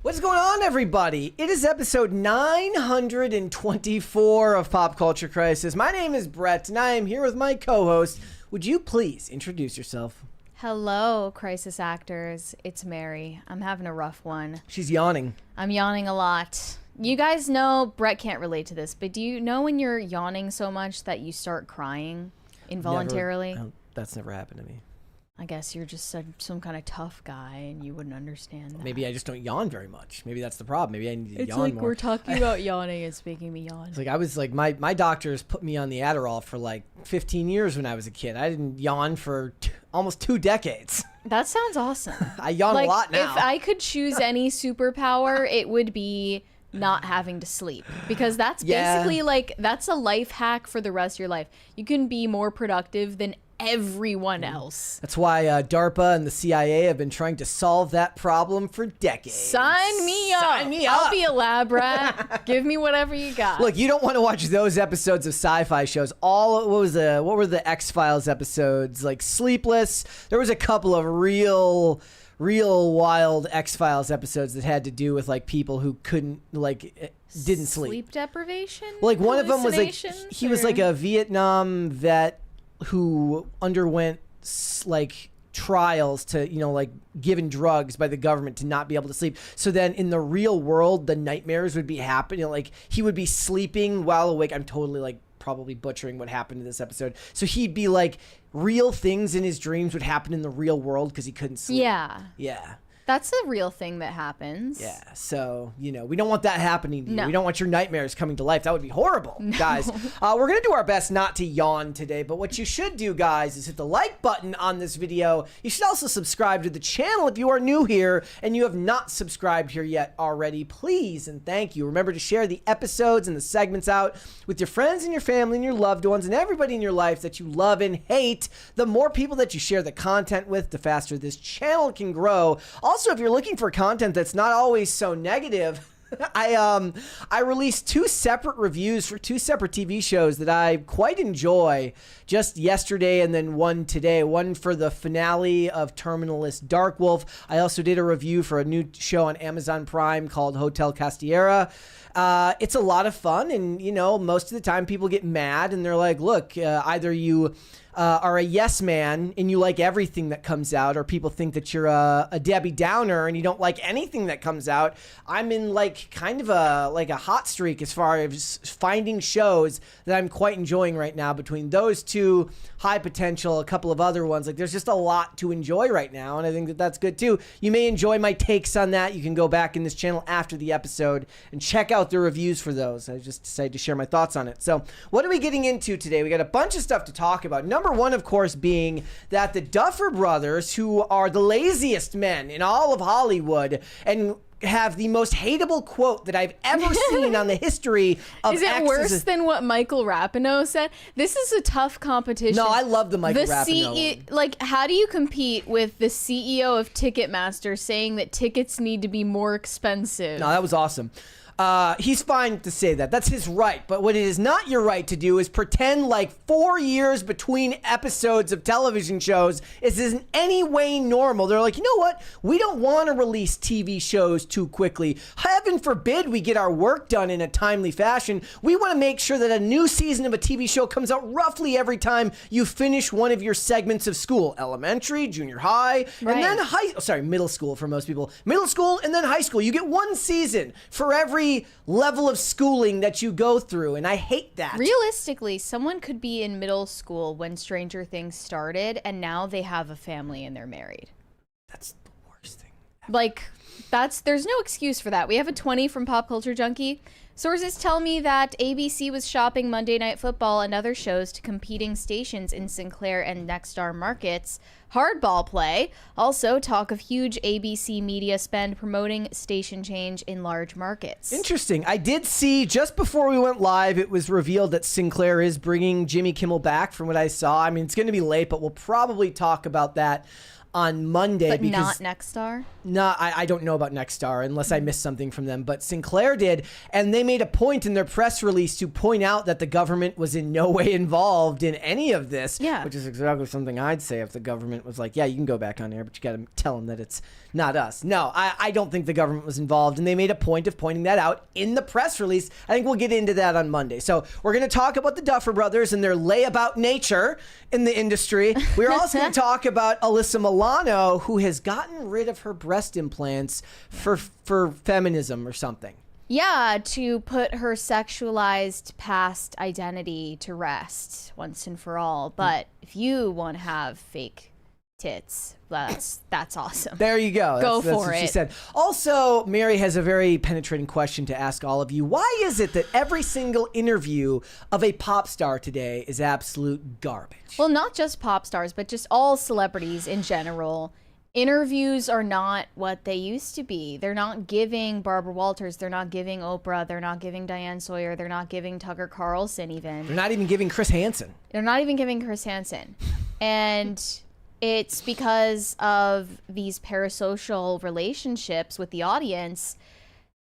What's going on, everybody? It is episode 924 of Pop Culture Crisis. My name is Brett, and I am here with my co-host. Would you please introduce yourself? Hello, crisis actors. It's Mary. I'm having a rough one. She's yawning. I'm yawning a lot. You guys know, Brett can't relate to this, but do you know when you're yawning so much that you start crying involuntarily? That's never happened to me. I guess you're just some kind of tough guy and you wouldn't understand that. Maybe I just don't yawn very much. Maybe that's the problem. Maybe I need to yawn more. It's like we're talking about yawning. It's making me yawn. It's like I was like, my doctors put me on the Adderall for like 15 years when I was a kid. I didn't yawn for almost 2 decades. That sounds awesome. I yawn a lot now. If I could choose any superpower, it would be not having to sleep, because that's basically like, that's a life hack for the rest of your life. You can be more productive than everyone else. That's why DARPA and the CIA have been trying to solve that problem for decades. Sign me up. Sign me up. I'll be a lab rat. Give me whatever you got. Look, you don't want to watch those episodes of sci-fi shows. What were the X-Files episodes? Like Sleepless. There was a couple of real wild X-Files episodes that had to do with like people who couldn't didn't sleep. Sleep deprivation? Like one of them was like he was like a Vietnam vet who underwent like trials to, like given drugs by the government to not be able to sleep. So then in the real world, the nightmares would be happening. Like he would be sleeping while awake. I'm totally like probably butchering what happened in this episode. So he'd be like, real things in his dreams would happen in the real world because he couldn't sleep. Yeah. Yeah. That's a real thing that happens. Yeah, so, we don't want that happening to you. No. We don't want your nightmares coming to life. That would be horrible, guys. We're going to do our best not to yawn today, but what you should do, guys, is hit the like button on this video. You should also subscribe to the channel if you are new here and you have not subscribed here yet already. Please and thank you. Remember to share the episodes and the segments out with your friends and your family and your loved ones and everybody in your life that you love and hate. The more people that you share the content with, the faster this channel can grow. Also, if you're looking for content that's not always so negative, I released 2 separate reviews for 2 separate TV shows that I quite enjoy just yesterday and then one today. One for the finale of Terminalist Dark Wolf. I also did a review for a new show on Amazon Prime called Hotel Castiera. It's a lot of fun, and most of the time people get mad and they're like, look, either you are a yes man and you like everything that comes out, or people think that you're a Debbie Downer and you don't like anything that comes out. I'm in like kind of a hot streak as far as finding shows that I'm quite enjoying right now. Between those 2, High Potential, a couple of other ones, like there's just a lot to enjoy right now, and I think that that's good too. You may enjoy my takes on that. You can go back in this channel after the episode and check out the reviews for those. I just decided to share my thoughts on it. So what are we getting into today? We got a bunch of stuff to talk about. Number one, of course, being that the Duffer Brothers, who are the laziest men in all of Hollywood and have the most hateable quote that I've ever seen on the history of Is it worse than what Michael Rapinoe said? This is a tough competition. No, I love the Michael Rapinoe one. Like, how do you compete with the CEO of Ticketmaster saying that tickets need to be more expensive? No, that was awesome. He's fine to say that. That's his right. But what it is not your right to do is pretend like 4 years between episodes of television shows is in any way normal. They're like, you know what? We don't want to release TV shows too quickly. Heaven forbid we get our work done in a timely fashion. We want to make sure that a new season of a TV show comes out roughly every time you finish one of your segments of school. Elementary, junior high, and then middle school for most people. Middle school and then high school. You get 1 season for every level of schooling that you go through, and I hate that. Realistically, someone could be in middle school when Stranger Things started, and now they have a family and they're married. That's the worst thing ever. Like, there's no excuse for that. We have a 20 from Pop Culture Junkie. Sources tell me that ABC was shopping Monday Night Football and other shows to competing stations in Sinclair and Nexstar markets. Hardball play. Also, talk of huge ABC media spend promoting station change in large markets. Interesting. I did see just before we went live, it was revealed that Sinclair is bringing Jimmy Kimmel back from what I saw. I mean, it's going to be late, but we'll probably talk about that on Monday. But because not Nexstar? No, I don't know about Nexstar unless I missed something from them, but Sinclair did, and they made a point in their press release to point out that the government was in no way involved in any of this, which is exactly something I'd say if the government was like, yeah, you can go back on air, but you got to tell them that it's not us. No, I don't think the government was involved, and they made a point of pointing that out in the press release. I think we'll get into that on Monday. So we're going to talk about the Duffer Brothers and their layabout nature in the industry. We're also going to talk about Alyssa Milano, who has gotten rid of her breast implants for feminism or something. Yeah, to put her sexualized past identity to rest once and for all. But if you want to have fake tits, that's awesome. There you go. Go that's for what it. She said. Also, Mary has a very penetrating question to ask all of you. Why is it that every single interview of a pop star today is absolute garbage? Well, not just pop stars, but just all celebrities in general. Interviews are not what they used to be. They're not giving Barbara Walters. They're not giving Oprah. They're not giving Diane Sawyer. They're not giving Tucker Carlson even. They're not even giving Chris Hansen. They're not even giving Chris Hansen. And it's because of these parasocial relationships with the audience.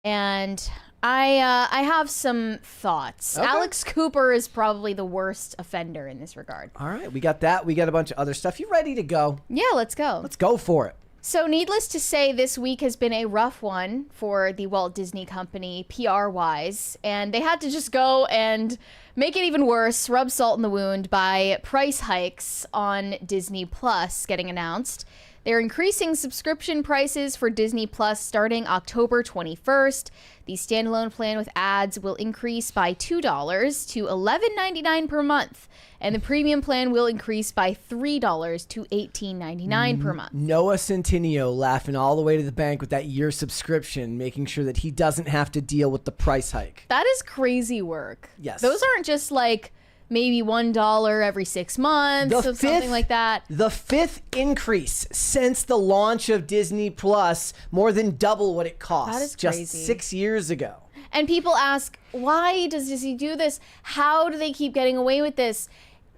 And I have some thoughts. Okay. Alex Cooper is probably the worst offender in this regard. All right, we got that. We got a bunch of other stuff. You ready to go? Yeah, let's go. Let's go for it. So needless to say, this week has been a rough one for the Walt Disney Company, PR-wise. And they had to just go and make it even worse, rub salt in the wound by price hikes on Disney Plus getting announced. They're increasing subscription prices for Disney Plus starting October 21st. The standalone plan with ads will increase by $2 to $11.99 per month. And the premium plan will increase by $3 to $18.99 per month. Noah Centineo laughing all the way to the bank with that year subscription, making sure that he doesn't have to deal with the price hike. That is crazy work. Yes. Those aren't just like maybe $1 every 6 months or something like that. The fifth increase since the launch of Disney Plus, more than double what it cost That is just crazy. 6 years ago. And people ask, why does Disney do this? How do they keep getting away with this?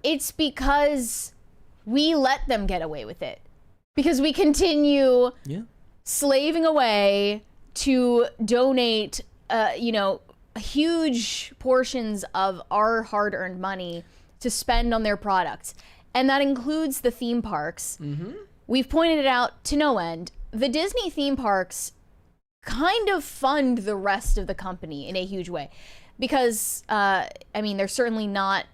It's because we let them get away with it. Because we continue slaving away to donate, huge portions of our hard-earned money to spend on their products. And that includes the theme parks. Mm-hmm. We've pointed it out to no end. The Disney theme parks kind of fund the rest of the company in a huge way. Because, they're certainly not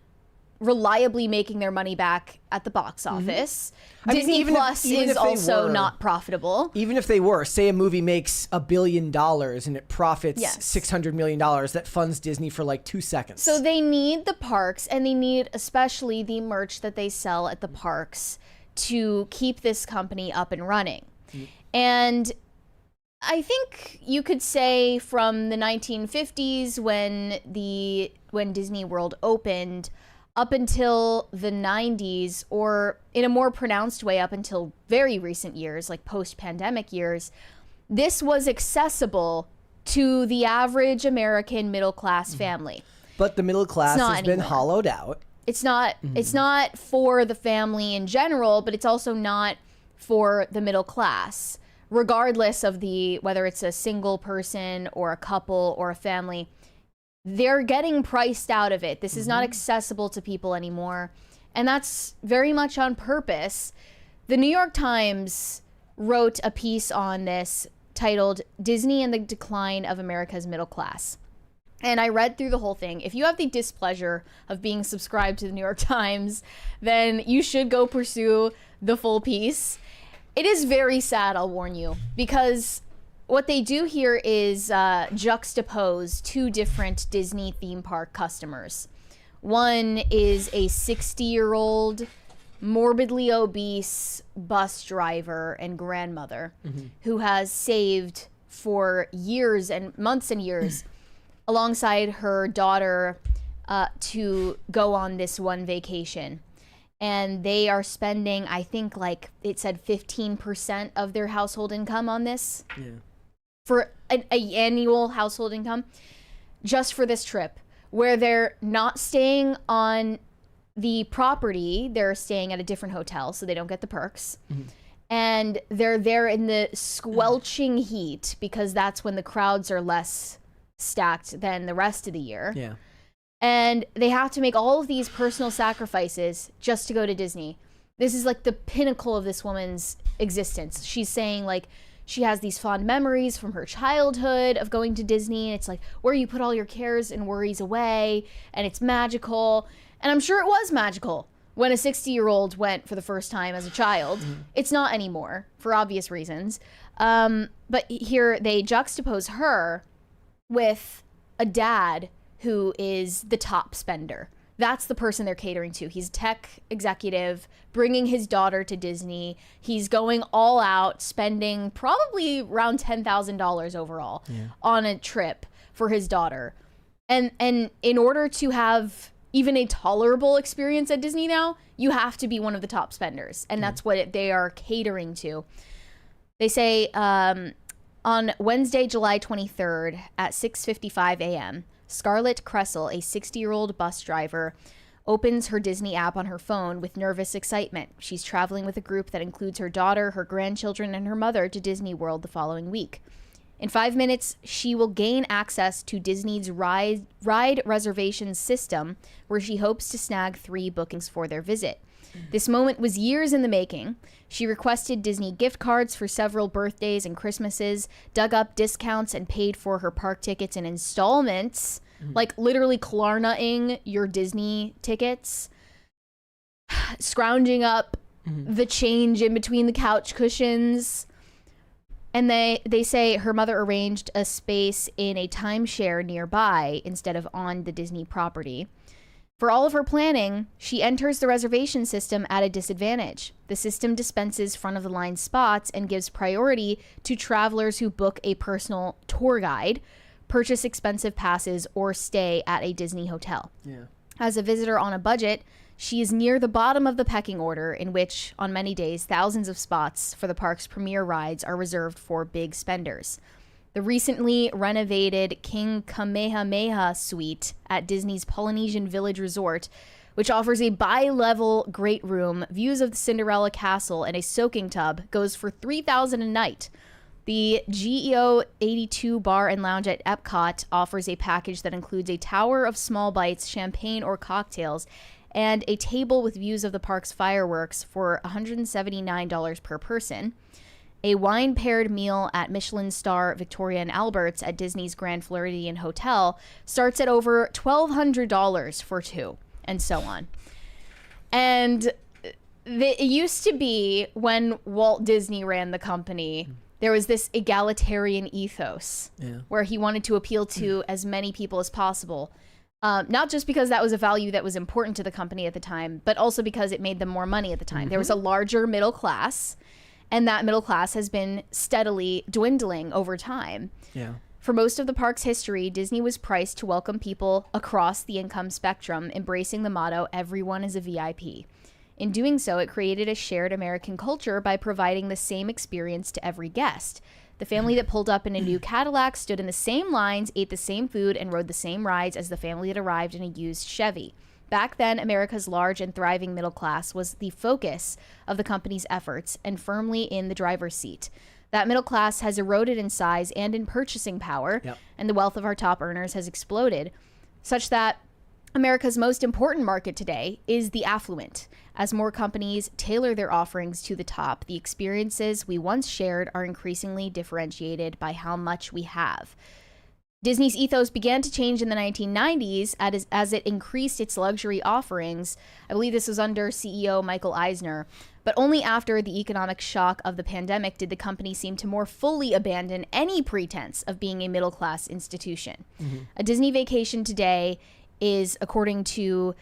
reliably making their money back at the box office. Disney Plus is also not profitable. Even if they were, say a movie makes $1 billion and it profits $600 million, that funds Disney for like 2 seconds. So they need the parks, and they need especially the merch that they sell at the parks to keep this company up and running. And I think you could say from the 1950s when Disney World opened up until the 90s, or in a more pronounced way up until very recent years, like post-pandemic years, this was accessible to the average American middle-class family. But the middle class has been hollowed out. It's not for the family in general, but it's also not for the middle class, regardless of whether it's a single person or a couple or a family. They're getting priced out of it. This is not accessible to people anymore. And that's very much on purpose. The New York Times wrote a piece on this titled Disney and the Decline of America's Middle Class. And I read through the whole thing. If you have the displeasure of being subscribed to the New York Times, then you should go pursue the full piece. It is very sad, I'll warn you, because what they do here is juxtapose two different Disney theme park customers. One is a 60-year-old, morbidly obese bus driver and grandmother who has saved for years and months and years alongside her daughter to go on this one vacation. And they are spending, I think, like it said 15% of their household income on this. Yeah. For an annual household income, just for this trip, where they're not staying on the property, they're staying at a different hotel, so they don't get the perks. and they're there in the squelching heat because that's when the crowds are less stacked than the rest of the year. Yeah. And they have to make all of these personal sacrifices just to go to Disney. This is like the pinnacle of this woman's existence. She's saying like she has these fond memories from her childhood of going to Disney, and it's like where you put all your cares and worries away, and it's magical. And I'm sure it was magical when a 60-year-old went for the first time as a child. It's not anymore for obvious reasons. But here they juxtapose her with a dad who is the top spender. That's the person they're catering to. He's a tech executive, bringing his daughter to Disney. He's going all out, spending probably around $10,000 overall on a trip for his daughter. And in order to have even a tolerable experience at Disney now, you have to be one of the top spenders. And that's what they are catering to. They say on Wednesday, July 23rd at 6:55 a.m., Scarlett Kressel, a 60-year-old bus driver, opens her Disney app on her phone with nervous excitement. She's traveling with a group that includes her daughter, her grandchildren, and her mother to Disney World the following week. In 5 minutes, she will gain access to Disney's ride reservation system, where she hopes to snag 3 bookings for their visit. This moment was years in the making. She requested Disney gift cards for several birthdays and Christmases, dug up discounts, and paid for her park tickets in installments, like literally Klarna-ing your Disney tickets, scrounging up the change in between the couch cushions. And they say her mother arranged a space in a timeshare nearby instead of on the Disney property. For all of her planning, she enters the reservation system at a disadvantage. The system dispenses front-of-the-line spots and gives priority to travelers who book a personal tour guide, purchase expensive passes, or stay at a Disney hotel. Yeah. As a visitor on a budget, she is near the bottom of the pecking order, in which, on many days, thousands of spots for the park's premier rides are reserved for big spenders. The recently renovated King Kamehameha Suite at Disney's Polynesian Village Resort, which offers a bi-level great room, views of the Cinderella Castle, and a soaking tub, goes for $3,000 a night. The GEO 82 Bar and Lounge at Epcot offers a package that includes a tower of small bites, champagne or cocktails, and a table with views of the park's fireworks for $179 per person. A wine-paired meal at Michelin star Victoria and Albert's at Disney's Grand Floridian Hotel starts at over $1,200 for 2, and so on. And it used to be when Walt Disney ran the company, there was this egalitarian ethos where he wanted to appeal to as many people as possible. Not just because that was a value that was important to the company at the time, but also because it made them more money at the time. There was a larger middle class, and that middle class has been steadily dwindling over time. Yeah. For most of the park's history, Disney was priced to welcome people across the income spectrum, embracing the motto, "Everyone is a VIP." In doing so, it created a shared American culture by providing the same experience to every guest. The family that pulled up in a new Cadillac stood in the same lines, ate the same food, and rode the same rides as the family that arrived in a used Chevy. Back then, America's large and thriving middle class was the focus of the company's efforts and firmly in the driver's seat. That middle class has eroded in size and in purchasing power, and the wealth of our top earners has exploded, such that America's most important market today is the affluent. As more companies tailor their offerings to the top, the experiences we once shared are increasingly differentiated by how much we have. Disney's ethos began to change in the 1990s as it increased its luxury offerings. I believe this was under CEO Michael Eisner. But only after the economic shock of the pandemic did the company seem to more fully abandon any pretense of being a middle-class institution. A Disney vacation today is, according to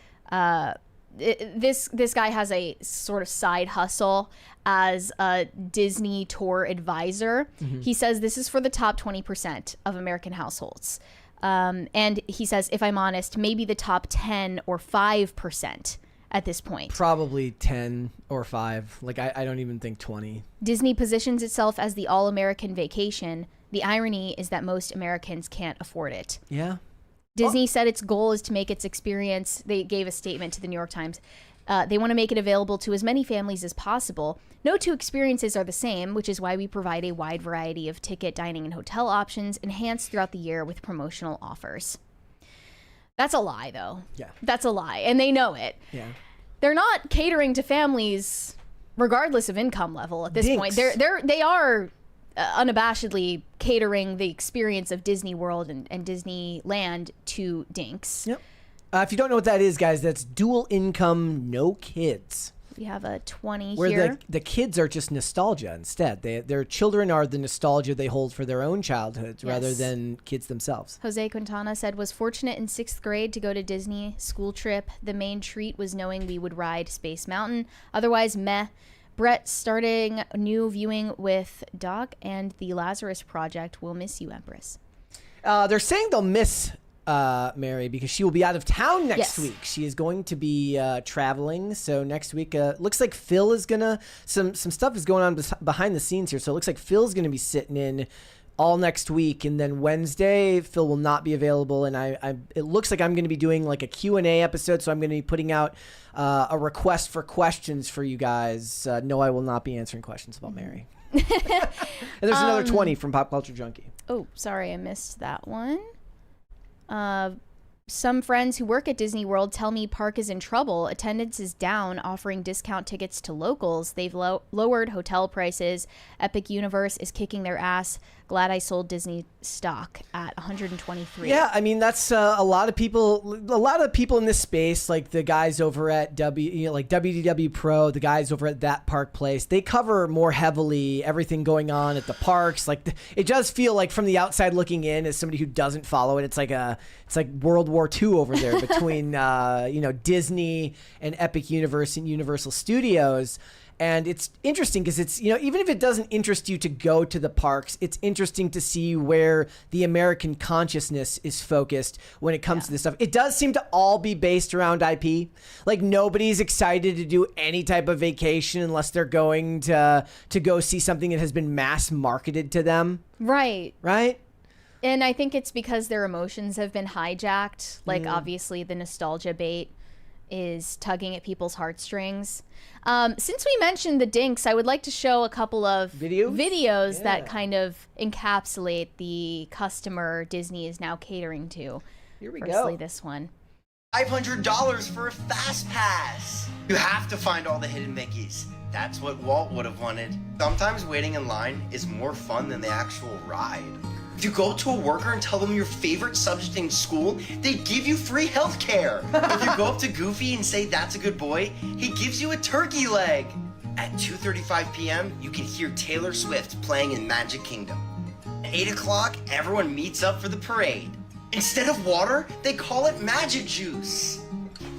this guy has a sort of side hustle as a Disney tour advisor. He says this is for the top 20% of American households. And he says, if I'm honest, maybe the top 10 or 5% at this point. Probably 10 or 5. Like, I don't even think 20. Disney positions itself as the all-American vacation. The irony is that most Americans can't afford it. Yeah. Disney said its goal is to make its experience, they gave a statement to the New York Times, They want to make it available to as many families as possible. No two experiences are the same, which is why we provide a wide variety of ticket, dining, and hotel options enhanced throughout the year with promotional offers. That's a lie, though. Yeah. That's a lie, and they know it. Yeah. They're not catering to families regardless of income level at this point. They are unabashedly catering the experience of Disney World and Disneyland to dinks. Yep. If you don't know what that is, guys, that's dual income, no kids. We have a 20 where here. the kids are just nostalgia instead. Their children are the nostalgia they hold for their own childhoods rather than kids themselves. Jose Quintana said, was fortunate in 6th grade to go to Disney school trip. The main treat was knowing we would ride Space Mountain. Otherwise, meh. Brett starting new viewing with Doc and the Lazarus Project. We'll miss you, Empress. They're saying they'll miss Mary because she will be out of town next week. She is going to be traveling. So next week, looks like Phil is gonna some stuff is going on behind the scenes here. So it looks like Phil's gonna be sitting in all next week, and then Wednesday Phil will not be available. And it looks like I'm going to be doing like a Q&A episode. So I'm going to be putting out a request for questions for you guys. No, I will not be answering questions about Mary. And there's another 20 from Pop Culture Junkie. Oh, sorry, I missed that one. Some friends who work at Disney World tell me park is in trouble. Attendance is down, offering discount tickets to locals. They've lowered hotel prices. Epic Universe is kicking their ass. Glad I sold Disney stock at 123. Yeah, I mean that's a lot of people. A lot of people in this space, like the guys over at like WDW Pro, the guys over at That Park Place, they cover more heavily everything going on at the parks. Like it does feel like from the outside looking in, as somebody who doesn't follow it, it's like World War II over there between Disney and Epic Universe and Universal Studios. And it's interesting because it's, even if it doesn't interest you to go to the parks, it's interesting to see where the American consciousness is focused when it comes to this stuff. It does seem to all be based around IP. Like nobody's excited to do any type of vacation unless they're going to go see something that has been mass marketed to them. Right. Right? And I think it's because their emotions have been hijacked. Like obviously the nostalgia bait is tugging at people's heartstrings. Since we mentioned the dinks, I would like to show a couple of videos that kind of encapsulate the customer Disney is now catering to. Here we Firstly, go. this one. $500 for a fast pass. You have to find all the hidden Mickeys. That's what Walt would have wanted. Sometimes waiting in line is more fun than the actual ride. If you go to a worker and tell them your favorite subject in school, they give you free health care. If you go up to Goofy and say that's a good boy, he gives you a turkey leg. At 2:35 p.m., you can hear Taylor Swift playing in Magic Kingdom. At 8 o'clock, everyone meets up for the parade. Instead of water, they call it magic juice.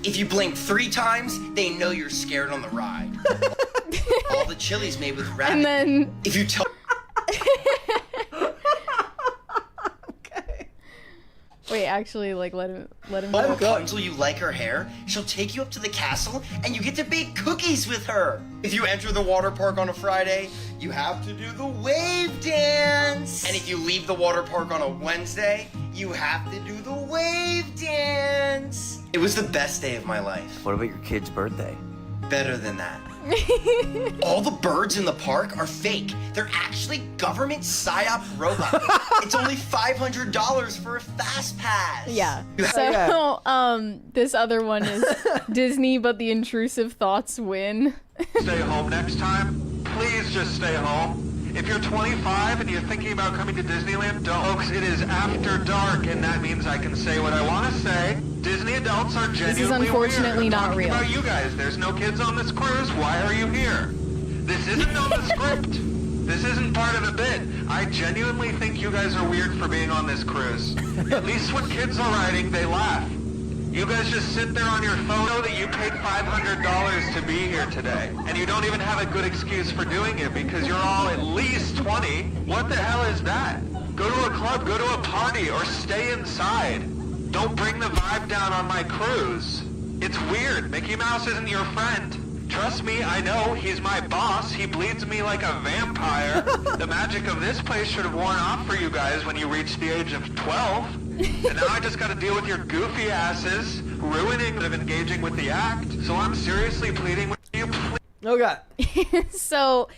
If you blink 3 times, they know you're scared on the ride. All the chili's made with rabbit. And then If you tell wait, actually, like let him Oh, Rapunzel, you like her hair? She'll take you up to the castle and you get to bake cookies with her. If you enter the water park on a Friday, you have to do the wave dance. And if you leave the water park on a Wednesday, you have to do the wave dance. It was the best day of my life. What about your kid's birthday? Better than that. All the birds in the park are fake. They're actually government psyop robots. It's only $500 for a fast pass. Yeah. So, this other one is Disney, but the intrusive thoughts win. Stay home next time. Please just stay home. If you're 25 and you're thinking about coming to Disneyland, don't. Folks, it is after dark, and that means I can say what I want to say. Disney adults are genuinely unfortunately weird. not real. About you guys, there's no kids on this cruise. Why are you here? This isn't on the script. This isn't part of the bit. I genuinely think you guys are weird for being on this cruise. At least when kids are riding, they laugh. You guys just sit there on your phone, know that you paid $500 to be here today, and you don't even have a good excuse for doing it because you're all at least 20. What the hell is that? Go to a club, go to a party, or stay inside. Don't bring the vibe down on my cruise. It's weird. Mickey Mouse isn't your friend. Trust me, I know. He's my boss. He bleeds me like a vampire. The magic of this place should have worn off for you guys when you reached the age of 12. And now I just gotta deal with your goofy asses ruining of engaging with the act. So I'm seriously pleading with you, please. Oh God. So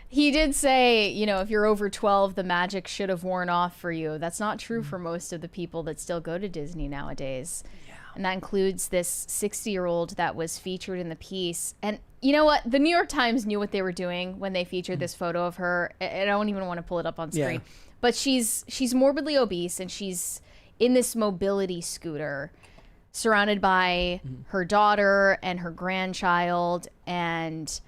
he did say, you know, if you're over 12, the magic should have worn off for you. That's not true for most of the people that still go to Disney nowadays. Yeah. And that includes this 60-year-old that was featured in the piece. And you know what? The New York Times knew what they were doing when they featured this photo of her. I don't even want to pull it up on screen. Yeah. But she's morbidly obese, and she's in this mobility scooter surrounded by her daughter and her grandchild, and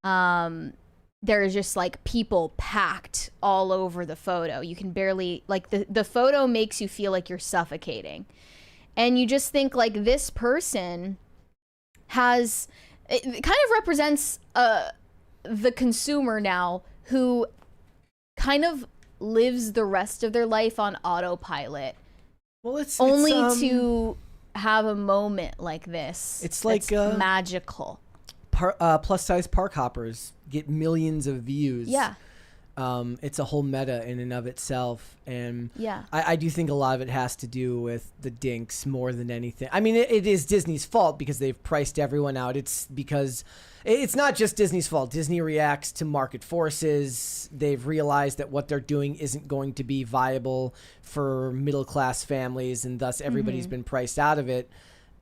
there's just like people packed all over the photo. You can barely, like, the photo makes you feel like you're suffocating. And you just think like this person has, it kind of represents the consumer now who kind of lives the rest of their life on autopilot. Well, it's to have a moment like this. It's like magical. Plus size park hoppers get millions of views. Yeah. It's a whole meta in and of itself. And yeah, I do think a lot of it has to do with the dinks more than anything. I mean, it is Disney's fault because they've priced everyone out. It's because it's not just Disney's fault. Disney reacts to market forces. They've realized that what they're doing isn't going to be viable for middle-class families, and thus everybody's been priced out of it.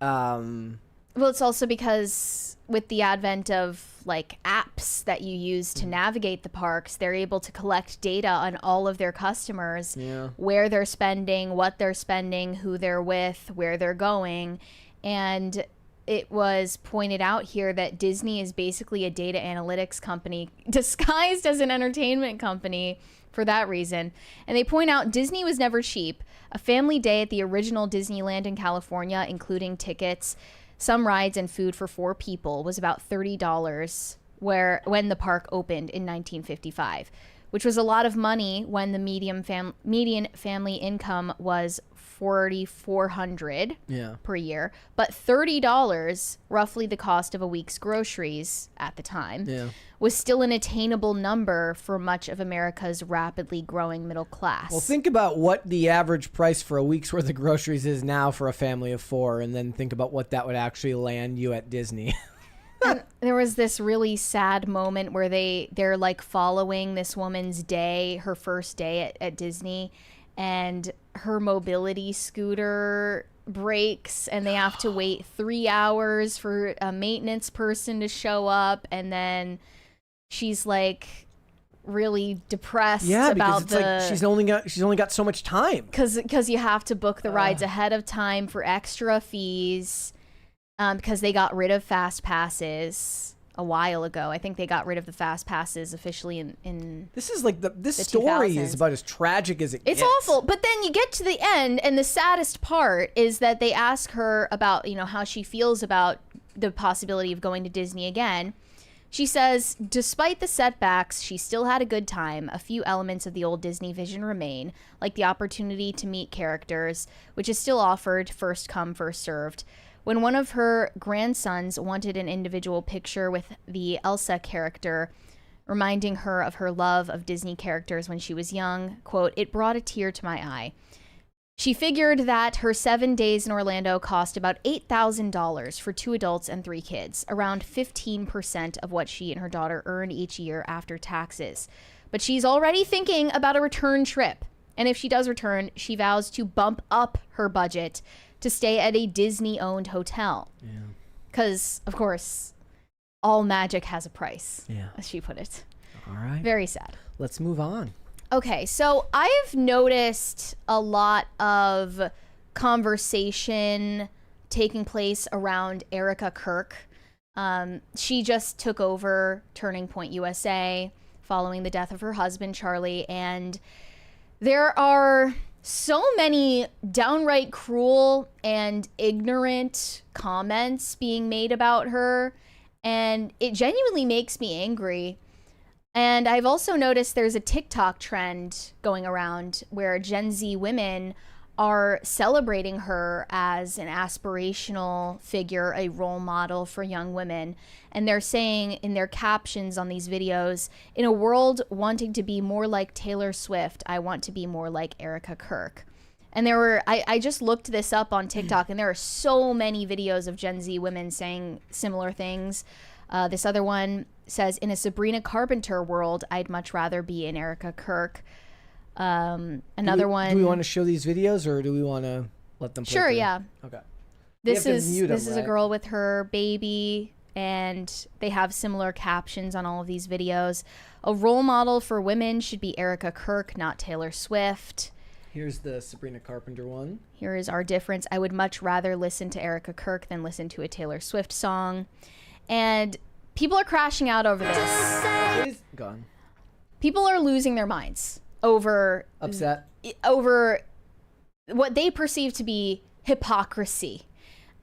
Well, it's also because with the advent of like apps that you use to navigate the parks, they're able to collect data on all of their customers, where they're spending, what they're spending, who they're with, where they're going. And it was pointed out here that Disney is basically a data analytics company disguised as an entertainment company for that reason. And they point out Disney was never cheap. A family day at the original Disneyland in California, including tickets, some rides, and food for 4 people, was about $30 when the park opened in 1955, which was a lot of money when the median family income was $4,400 per year. But $30, roughly the cost of a week's groceries at the time, was still an attainable number for much of America's rapidly growing middle class. Well, think about what the average price for a week's worth of groceries is now for a family of 4, and then think about what that would actually land you at Disney. And there was this really sad moment where they're like following this woman's day, her first day at Disney, and her mobility scooter breaks and they have to wait 3 hours for a maintenance person to show up, and then she's like really depressed about it's like she's only got so much time because you have to book the rides ahead of time for extra fees, because they got rid of fast passes a while ago. I think they got rid of the fast passes officially in this is like this story 2000s. Is about as tragic as it gets. It's awful. But then you get to the end, and the saddest part is that they ask her about, you know, how she feels about the possibility of going to Disney again. She says, despite the setbacks, she still had a good time. A few elements of the old Disney vision remain, like the opportunity to meet characters, which is still offered first come, first served. When one of her grandsons wanted an individual picture with the Elsa character, reminding her of her love of Disney characters when she was young, quote, it brought a tear to my eye. She figured that her 7 days in Orlando cost about $8,000 for 2 adults and 3 kids, around 15% of what she and her daughter earn each year after taxes. But she's already thinking about a return trip. And if she does return, she vows to bump up her budget to stay at a Disney-owned hotel. Yeah. Because, of course, all magic has a price, as she put it. All right. Very sad. Let's move on. Okay, so I've noticed a lot of conversation taking place around Erika Kirk. She just took over Turning Point USA following the death of her husband, Charlie, and there are so many downright cruel and ignorant comments being made about her, and it genuinely makes me angry. And I've also noticed there's a TikTok trend going around where Gen Z women are celebrating her as an aspirational figure, a role model for young women. And they're saying in their captions on these videos, in a world wanting to be more like Taylor Swift, I want to be more like Erika Kirk. And there were, I just looked this up on TikTok, and there are so many videos of Gen Z women saying similar things. This other one says, in a Sabrina Carpenter world, I'd much rather be an Erika Kirk. Another one. Do we want to show these videos, or do we want to let them play Sure, through? yeah. Okay. This You have to is mute them, a right? girl with her baby, and they have similar captions on all of these videos. A role model for women should be Erika Kirk, not Taylor Swift. Here's the Sabrina Carpenter one. Here is our difference. I would much rather listen to Erika Kirk than listen to a Taylor Swift song. And people are crashing out over this. It is gone. People are losing their minds over what they perceive to be hypocrisy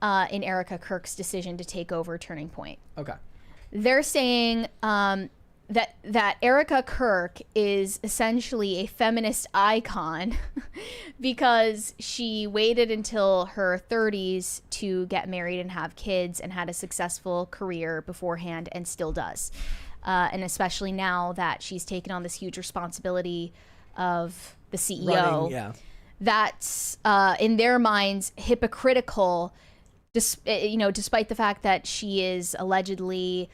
in Erika Kirk's decision to take over Turning Point. Okay. They're saying that Erika Kirk is essentially a feminist icon because she waited until her 30s to get married and have kids and had a successful career beforehand and still does. And especially now that she's taken on this huge responsibility of the CEO. Running, yeah. That's in their minds hypocritical, despite the fact that she is allegedly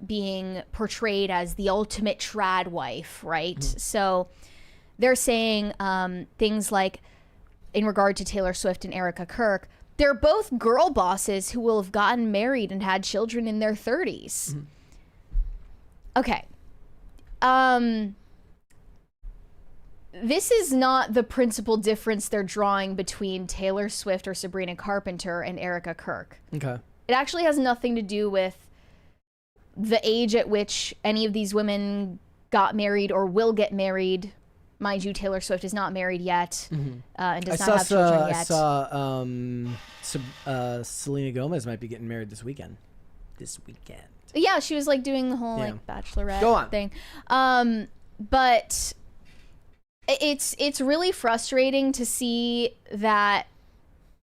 being portrayed as the ultimate trad wife, right? Mm-hmm. So they're saying things like, in regard to Taylor Swift and Erika Kirk, they're both girl bosses who will have gotten married and had children in their 30s. Mm-hmm. Okay. This is not the principal difference they're drawing between Taylor Swift or Sabrina Carpenter and Erika Kirk. Okay. It actually has nothing to do with the age at which any of these women got married or will get married. Mind you, Taylor Swift is not married yet and does not have children yet. I saw Selena Gomez might be getting married this weekend. Yeah, she was like doing the whole like bachelorette thing. But it's really frustrating to see that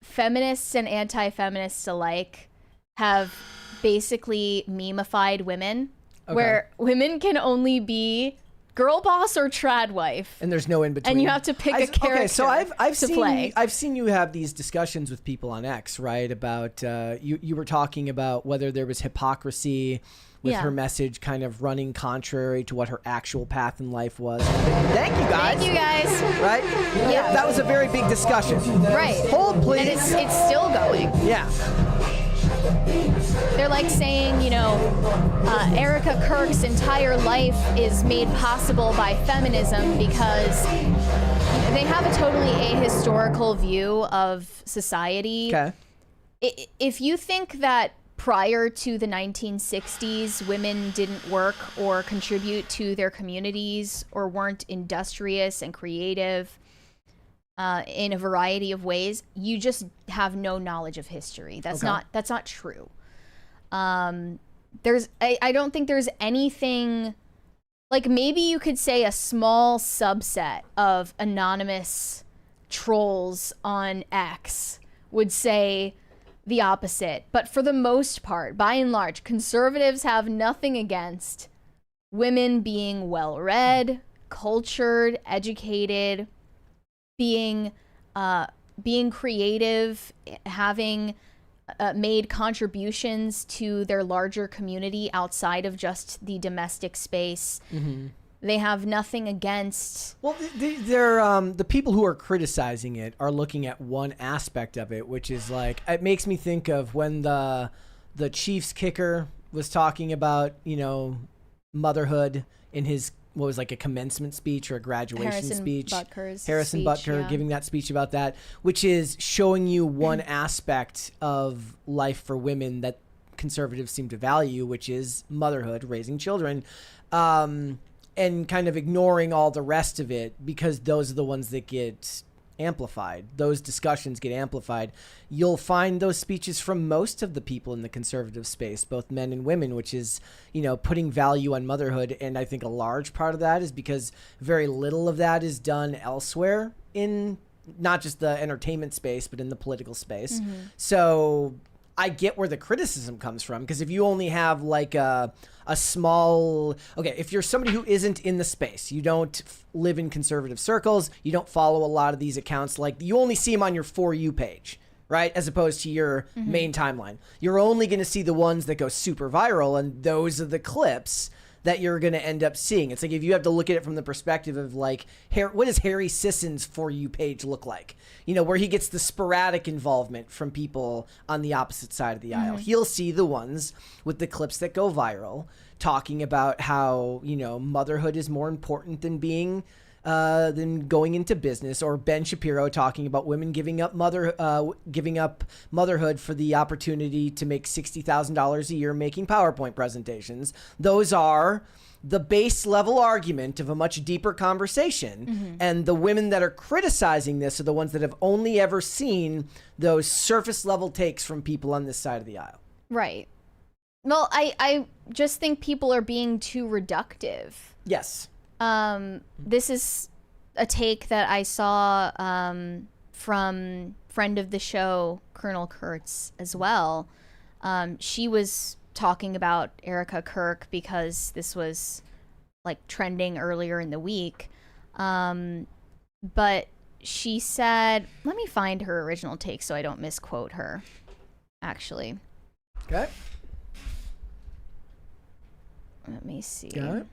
feminists and anti-feminists alike have basically meme-ified women, where women can only be girl boss or trad wife, and there's no in between. and you have to pick a character. Okay, so I've seen you have these discussions with people on X, right? About you were talking about whether there was hypocrisy with her message kind of running contrary to what her actual path in life was. Thank you guys. Thank you guys. Right? Yeah. That was a very big discussion. Right. Hold, please. And it's still going. Yeah. They're like saying, Erika Kirk's entire life is made possible by feminism because they have a totally ahistorical view of society. Okay. If you think that prior to the 1960s, women didn't work or contribute to their communities or weren't industrious and creative in a variety of ways, you just have no knowledge of history. That's not true. I don't think there's anything, like, maybe you could say a small subset of anonymous trolls on X would say the opposite, but for the most part, by and large, conservatives have nothing against women being well-read, cultured, educated, being creative, having made contributions to their larger community outside of just the domestic space. Mm-hmm. They have nothing against. Well, they're the people who are criticizing it are looking at one aspect of it, which is like, it makes me think of when the Chiefs kicker was talking about, motherhood in his, what was like a commencement speech or a graduation speech. Harrison Butker giving that speech about that, which is showing you one aspect of life for women that conservatives seem to value, which is motherhood, raising children. And kind of ignoring all the rest of it because those are the ones that get amplified. Those discussions get amplified. You'll find those speeches from most of the people in the conservative space, both men and women, which is, putting value on motherhood. And I think a large part of that is because very little of that is done elsewhere in not just the entertainment space, but in the political space. Mm-hmm. So I get where the criticism comes from, because if you only have like a small, okay, if you're somebody who isn't in the space, you don't live in conservative circles, you don't follow a lot of these accounts, like you only see them on your For You page, right? As opposed to your main timeline. You're only going to see the ones that go super viral, and those are the clips that you're going to end up seeing. It's like if you have to look at it from the perspective of like, what does Harry Sisson's For You page look like? You know, where he gets the sporadic involvement from people on the opposite side of the aisle. He'll see the ones with the clips that go viral talking about how, you know, motherhood is more important than being than going into business, or Ben Shapiro talking about women giving up motherhood for the opportunity to make $60,000 a year making PowerPoint presentations. Those are the base level argument of a much deeper conversation. And the women that are criticizing this are the ones that have only ever seen those surface level takes from people on this side of the aisle. Right. Well, I just think people are being too reductive. Yes. This is a take that I saw from friend of the show, Colonel Kurtz, as well. She was talking about Erika Kirk because this was like trending earlier in the week. But she said, let me find her original take so I don't misquote her, actually. Okay. Let me see. Got it.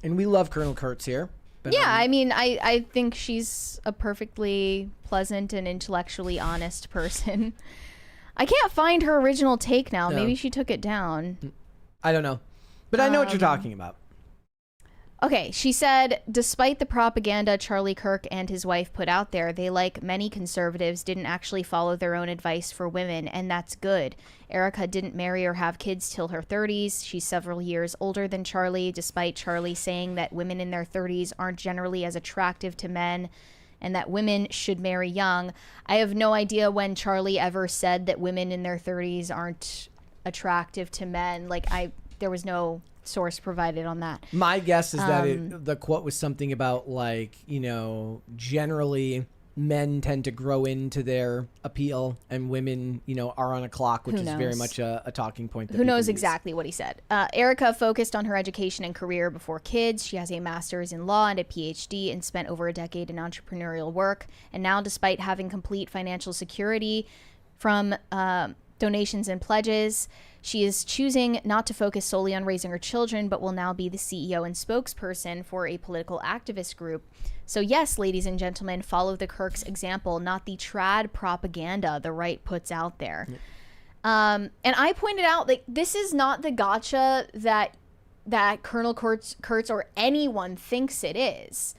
And we love Colonel Kurtz here. But yeah, I mean, I think she's a perfectly pleasant and intellectually honest person. I can't find her original take now. No. Maybe she took it down. I don't know. But I know what you're talking about. Okay, she said, despite the propaganda Charlie Kirk and his wife put out there, they, like many conservatives, didn't actually follow their own advice for women, and that's good. Erika didn't marry or have kids till her 30s. She's several years older than Charlie, despite Charlie saying that women in their 30s aren't generally as attractive to men and that women should marry young. I have no idea when Charlie ever said that women in their 30s aren't attractive to men. Like, there was no source provided on that. My guess is that the quote was something about like, you know, generally men tend to grow into their appeal and women, you know, are on a clock, which is very much a talking point. That Who knows use. exactly what he said. Erika focused on her education and career before kids. She has a master's in law and a PhD and spent over a decade in entrepreneurial work. And now, despite having complete financial security from donations and pledges, she is choosing not to focus solely on raising her children, but will now be the CEO and spokesperson for a political activist group. So yes, ladies and gentlemen, follow the Kirk's example, not the trad propaganda the right puts out there. And I pointed out, like, this is not the gotcha that Colonel Kurtz or anyone thinks it is.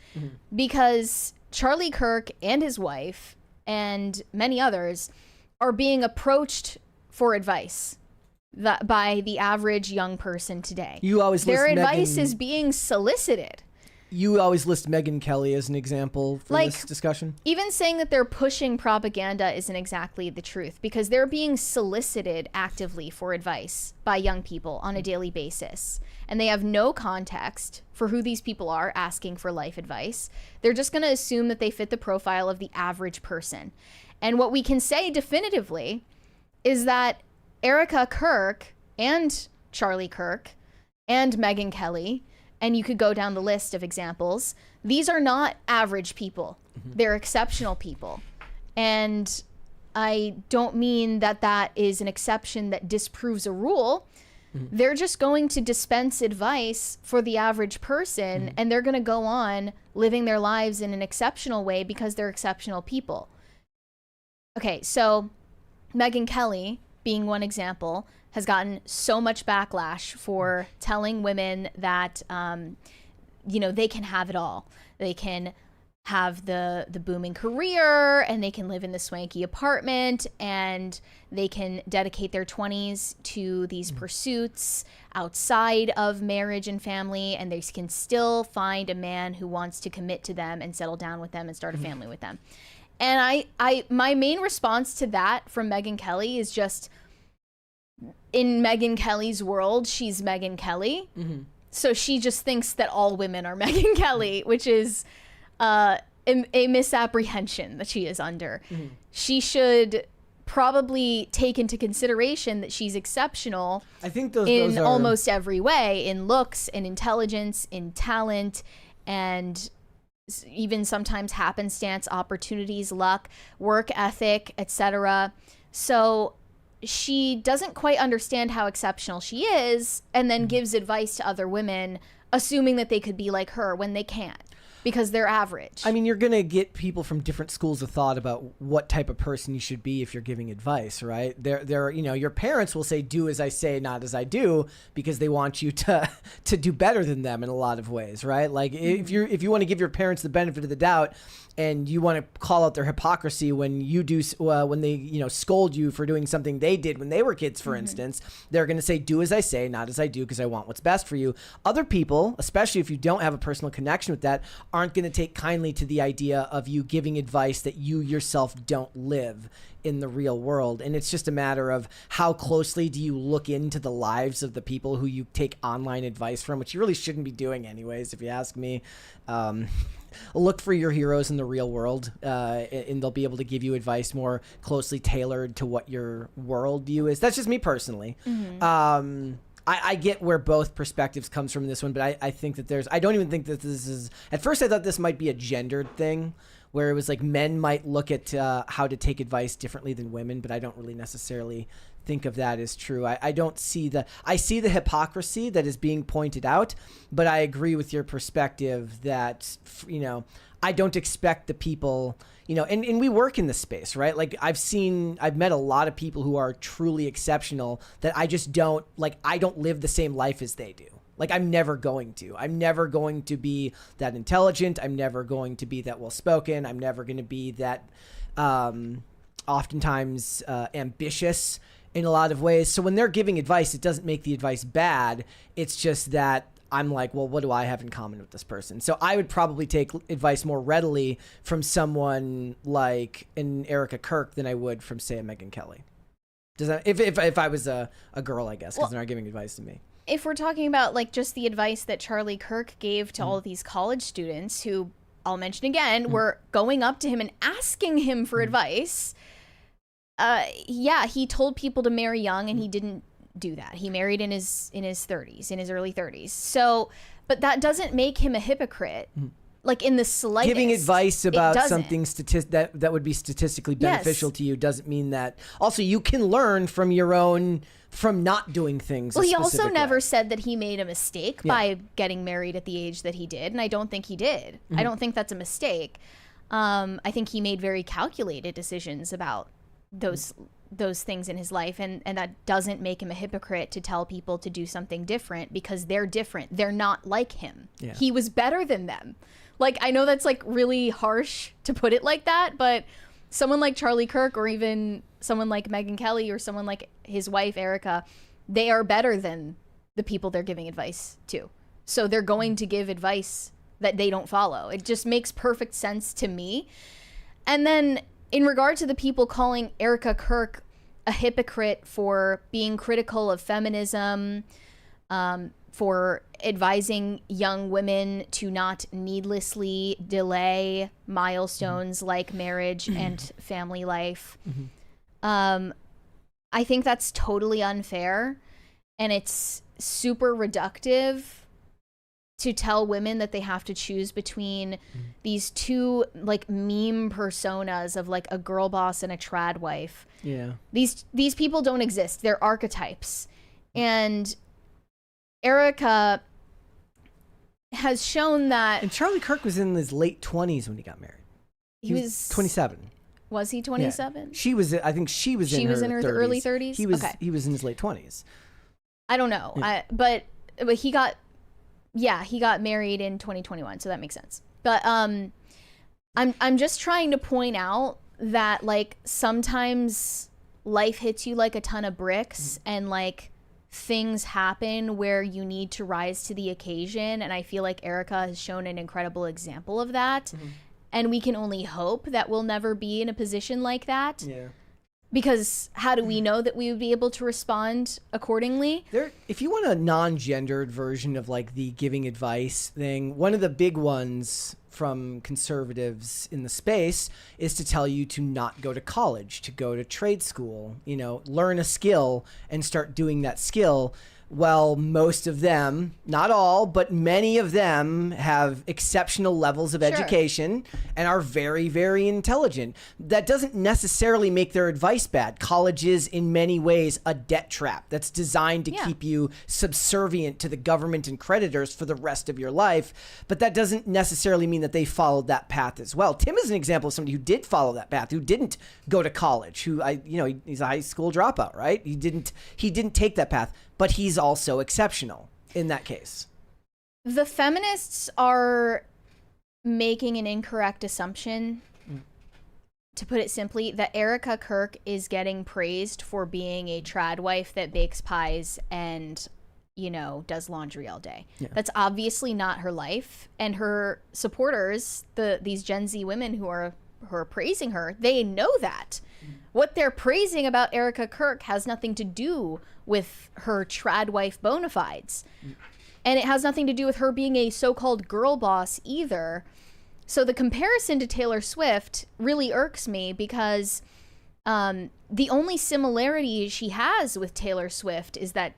Because Charlie Kirk and his wife and many others are being approached for advice by the average young person today. You always their list advice Megyn, is being solicited. You always list Megyn Kelly as an example for this discussion. Even saying that they're pushing propaganda isn't exactly the truth, because they're being solicited actively for advice by young people on a daily basis. And they have no context for who these people are asking for life advice. They're just going to assume that they fit the profile of the average person. And what we can say definitively is that Erika Kirk and Charlie Kirk and Megyn Kelly, and you could go down the list of examples, these are not average people. They're exceptional people. And I don't mean that that is an exception that disproves a rule. They're just going to dispense advice for the average person, and they're going to go on living their lives in an exceptional way because they're exceptional people. Okay, so Megyn Kelly, being one example, has gotten so much backlash for telling women that, you know, they can have it all. They can have the booming career, and they can live in the swanky apartment, and they can dedicate their 20s to these pursuits outside of marriage and family, and they can still find a man who wants to commit to them and settle down with them and start a family with them. And my main response to that from Megyn Kelly is just, in Megyn Kelly's world, she's Megyn Kelly. So she just thinks that all women are Megyn Kelly, which is a misapprehension that she is under. She should probably take into consideration that she's exceptional I think in those are almost every way, in looks, in intelligence, in talent, and even sometimes happenstance, opportunities, luck, work ethic, etc. So she doesn't quite understand how exceptional she is, and then gives advice to other women, assuming that they could be like her when they can't, because they're average. I mean, you're going to get people from different schools of thought about what type of person you should be if you're giving advice, right? Your parents will say, do as I say, not as I do, because they want you to do better than them in a lot of ways, right? Like if you want to give your parents the benefit of the doubt and you want to call out their hypocrisy when you do, when they, scold you for doing something they did when they were kids, for instance, they're going to say, do as I say, not as I do, because I want what's best for you. Other people, especially if you don't have a personal connection with that, aren't going to take kindly to the idea of you giving advice that you yourself don't live in the real world. And it's just a matter of how closely do you look into the lives of the people who you take online advice from, which you really shouldn't be doing anyways, if you ask me. Look for your heroes in the real world, and they'll be able to give you advice more closely tailored to what your worldview is. That's just me personally. I get where both perspectives comes from in this one, but I think that I don't even think that this is, at first I thought this might be a gendered thing, where it was like men might look at how to take advice differently than women, but I don't really necessarily think of that as true. I don't see I see the hypocrisy that is being pointed out, but I agree with your perspective that, I don't expect the people, and we work in this space, right? Like I've met a lot of people who are truly exceptional that I just don't, I don't live the same life as they do. I'm never going to. I'm never going to be that intelligent. I'm never going to be that well-spoken. I'm never going to be that oftentimes ambitious in a lot of ways. So when they're giving advice, it doesn't make the advice bad. It's just that I'm like, well, what do I have in common with this person? So I would probably take advice more readily from someone like an Erika Kirk than I would from, say, a Megyn Kelly. Does that, if I was a girl, I guess, because they're not giving advice to me. If we're talking about just the advice that Charlie Kirk gave to all of these college students who, I'll mention again, were going up to him and asking him for advice. He told people to marry young, and he didn't do that. He married in his 30s, in his early 30s. So, but that doesn't make him a hypocrite. In the slightest. Giving advice about something that would be statistically beneficial to you doesn't mean that. Also, you can learn from from not doing things. Well, he also never said that he made a mistake by getting married at the age that he did, and I don't think he did. I don't think that's a mistake. I think he made very calculated decisions about those things in his life, and that doesn't make him a hypocrite to tell people to do something different, because they're different. They're not like him. Yeah. He was better than them. I know that's really harsh to put it like that, but someone like Charlie Kirk, or even someone like Megyn Kelly, or someone like his wife Erika, they are better than the people they're giving advice to. So they're going to give advice that they don't follow. It just makes perfect sense to me. And then in regard to the people calling Erika Kirk a hypocrite for being critical of feminism, for advising young women to not needlessly delay milestones like marriage and family life, I think that's totally unfair, and it's super reductive to tell women that they have to choose between these two meme personas of a girl boss and a trad wife. Yeah. These people don't exist. They're archetypes. And Erika has shown that. And Charlie Kirk was in his late 20s when he got married. He was 27. Was he 27? Yeah. She was. I think she was. She was in her 30s. Early 30s. He was. Okay. He was in his late 20s. I don't know. Yeah. But he got. Yeah, he got married in 2021, so that makes sense. But I'm just trying to point out that sometimes life hits you like a ton of bricks, and things happen where you need to rise to the occasion, and I feel like Erika has shown an incredible example of that. And we can only hope that we'll never be in a position like that. Yeah. Because how do we know that we would be able to respond accordingly? If you want a non-gendered version of the giving advice thing, one of the big ones from conservatives in the space is to tell you to not go to college, to go to trade school, you know, learn a skill and start doing that skill. Well, most of them, not all, but many of them have exceptional levels of education and are very, very intelligent. That doesn't necessarily make their advice bad. College is, in many ways, a debt trap that's designed to keep you subservient to the government and creditors for the rest of your life. But that doesn't necessarily mean that they followed that path as well. Tim is an example of somebody who did follow that path, who didn't go to college, he's a high school dropout, right? He didn't take that path. But he's also exceptional in that case. The feminists are making an incorrect assumption, to put it simply, that Erika Kirk is getting praised for being a trad wife that bakes pies and, you know, does laundry all day. Yeah. That's obviously not her life. And her supporters, these Gen Z women who are praising her, they know that. What they're praising about Erika Kirk has nothing to do with her trad wife bona fides. And it has nothing to do with her being a so-called girl boss either. So the comparison to Taylor Swift really irks me because the only similarity she has with Taylor Swift is that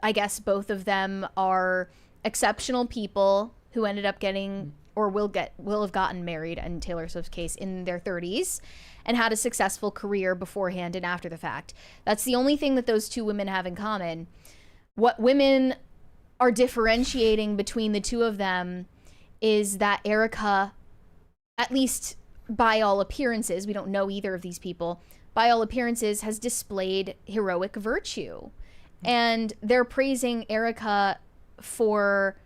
I guess both of them are exceptional people who ended up getting or will have gotten married, in Taylor Swift's case, in their 30s and had a successful career beforehand and after the fact. That's the only thing that those two women have in common. What women are differentiating between the two of them is that Erika, at least by all appearances, we don't know either of these people, by all appearances has displayed heroic virtue. And they're praising Erika for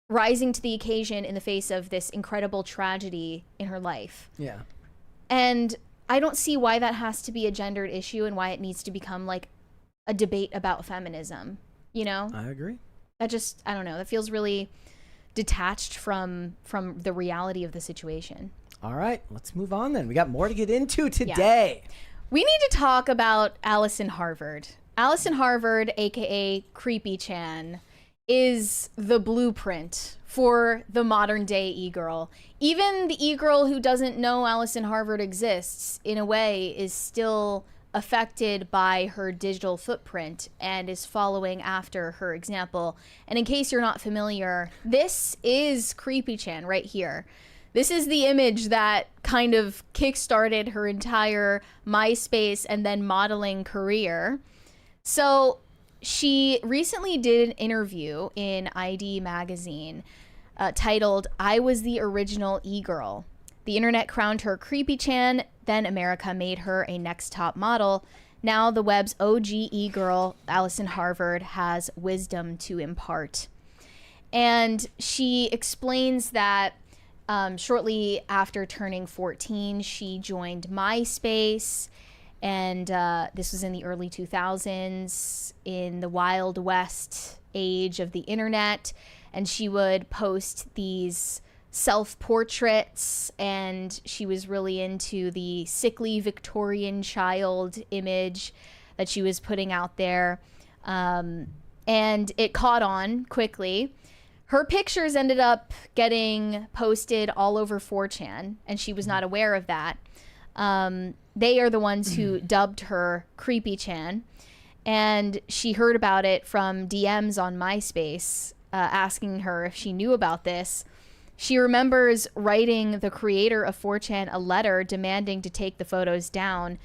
rising to the occasion in the face of this incredible tragedy in her life. Yeah. And I don't see why that has to be a gendered issue and why it needs to become like a debate about feminism, you know? I agree. That just, I don't know, that feels really detached from the reality of the situation. All right, let's move on then. We got more to get into today. Yeah. We need to talk about Allison Harvard. Allison Harvard, aka Creepy Chan, is the blueprint for the modern day e-girl. Even the e-girl who doesn't know Allison Harvard exists, in a way, is still affected by her digital footprint and is following after her example. And in case you're not familiar, this is Creepy Chan right here. This is the image that kind of kickstarted her entire MySpace and then modeling career. So she recently did an interview in ID magazine titled, "I Was the Original E-Girl." The internet crowned her Creepy Chan, then America made her a next top model. Now the web's OG E-Girl, Allison Harvard, has wisdom to impart. And she explains that shortly after turning 14, she joined MySpace. And this was in the early 2000s, in the Wild West age of the internet. And she would post these self-portraits, and she was really into the sickly Victorian child image that she was putting out there. And it caught on quickly. Her pictures ended up getting posted all over 4chan, and she was not aware of that. They are the ones who dubbed her Creepy Chan, and she heard about it from DMs on MySpace, asking her if she knew about this. She remembers writing the creator of 4chan a letter demanding to take the photos down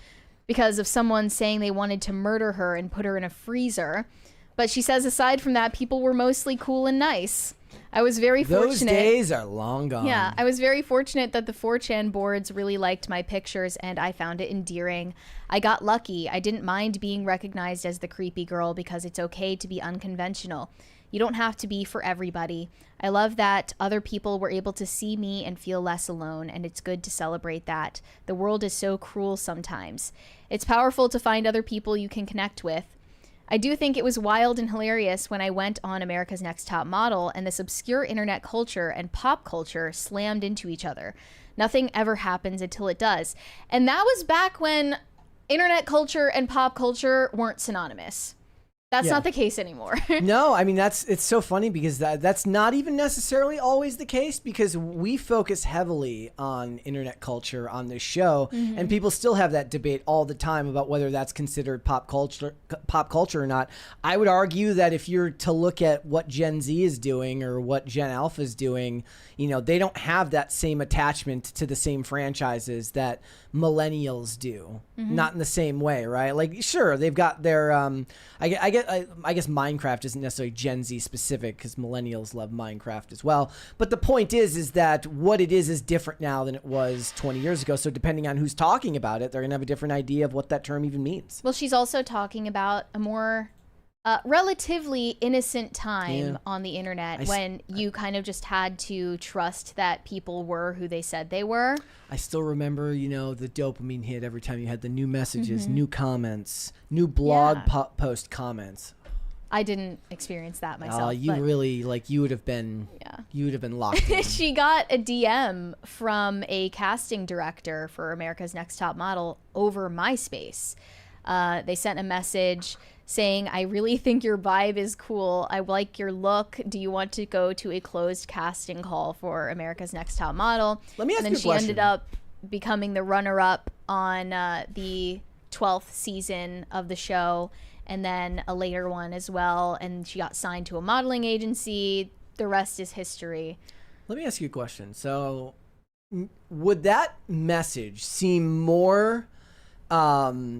because of someone saying they wanted to murder her and put her in a freezer. But she says aside from that, people were mostly cool and nice. I was very fortunate. Those days are long gone. Yeah, I was very fortunate that the 4chan boards really liked my pictures and I found it endearing. I got lucky. I didn't mind being recognized as the creepy girl because it's okay to be unconventional. You don't have to be for everybody. I love that other people were able to see me and feel less alone, and it's good to celebrate that. The world is so cruel sometimes. It's powerful to find other people you can connect with. I do think it was wild and hilarious when I went on America's Next Top Model and this obscure internet culture and pop culture slammed into each other. Nothing ever happens until it does. And that was back when internet culture and pop culture weren't synonymous. That's Yeah. not the case anymore. No, I mean it's so funny because that's not even necessarily always the case, because we focus heavily on internet culture on this show, and people still have that debate all the time about whether that's considered pop culture or not. I would argue that if you're to look at what Gen Z is doing or what Gen Alpha is doing, you know, they don't have that same attachment to the same franchises that millennials do. Not in the same way, right? Like, sure, they've got their I guess Minecraft isn't necessarily Gen Z specific because millennials love Minecraft as well. But the point is that what it is different now than it was 20 years ago. So depending on who's talking about it, they're going to have a different idea of what that term even means. Well, she's also talking about a more relatively innocent time on the internet when you kind of just had to trust that people were who they said they were. I still remember, you know, the dopamine hit every time you had the new messages, new comments, new blog post comments. I didn't experience that myself. You really, like, you would have been locked in. She got a DM from a casting director for America's Next Top Model over MySpace. They sent a message saying, "I really think your vibe is cool. I like your look. Do you want to go to a closed casting call for America's Next Top Model?" Let me ask you a And then she question. ended up becoming the runner-up on the 12th season of the show, and then a later one as well. And she got signed to a modeling agency. The rest is history. Let me ask you a question. So would that message seem more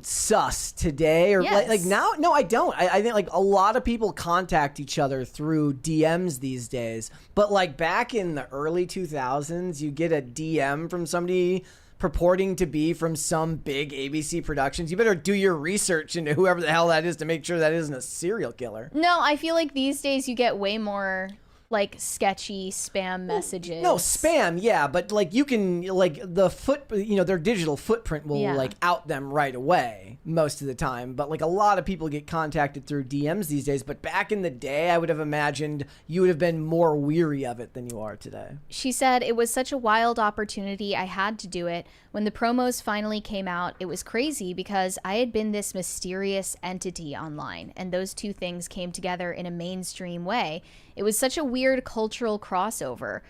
sus today, or Yes. like now? No, I don't. I think like a lot of people contact each other through DMs these days, but like back in the early 2000s, you get a DM from somebody purporting to be from some big ABC Productions. You better do your research into whoever the hell that is to make sure that isn't a serial killer. No, I feel like these days you get way more like sketchy spam messages. No, spam, yeah, but like you can, like, their digital footprint will like out them right away most of the time. But like a lot of people get contacted through DMs these days. But back in the day, I would have imagined you would have been more weary of it than you are today. She said, "It was such a wild opportunity. I had to do it. When the promos finally came out, it was crazy because I had been this mysterious entity online, and those two things came together in a mainstream way. It was such a weird cultural crossover."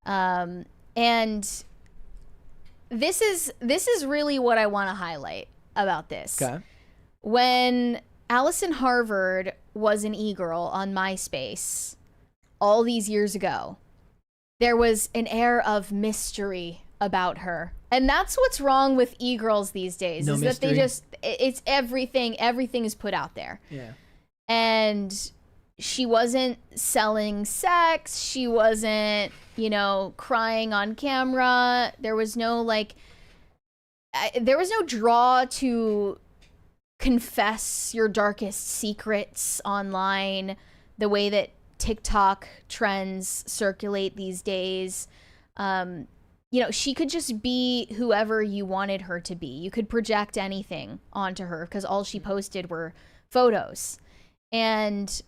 And this is really what I want to highlight about this. Okay. When Allison Harvard was an e-girl on MySpace all these years ago, there was an air of mystery about her. And that's what's wrong with e-girls these days, No is mystery. that it's everything is put out there. Yeah. And she wasn't selling sex. She wasn't, crying on camera. There was no draw to confess your darkest secrets online the way that TikTok trends circulate these days. She could just be whoever you wanted her to be. You could project anything onto her because all she posted were photos. And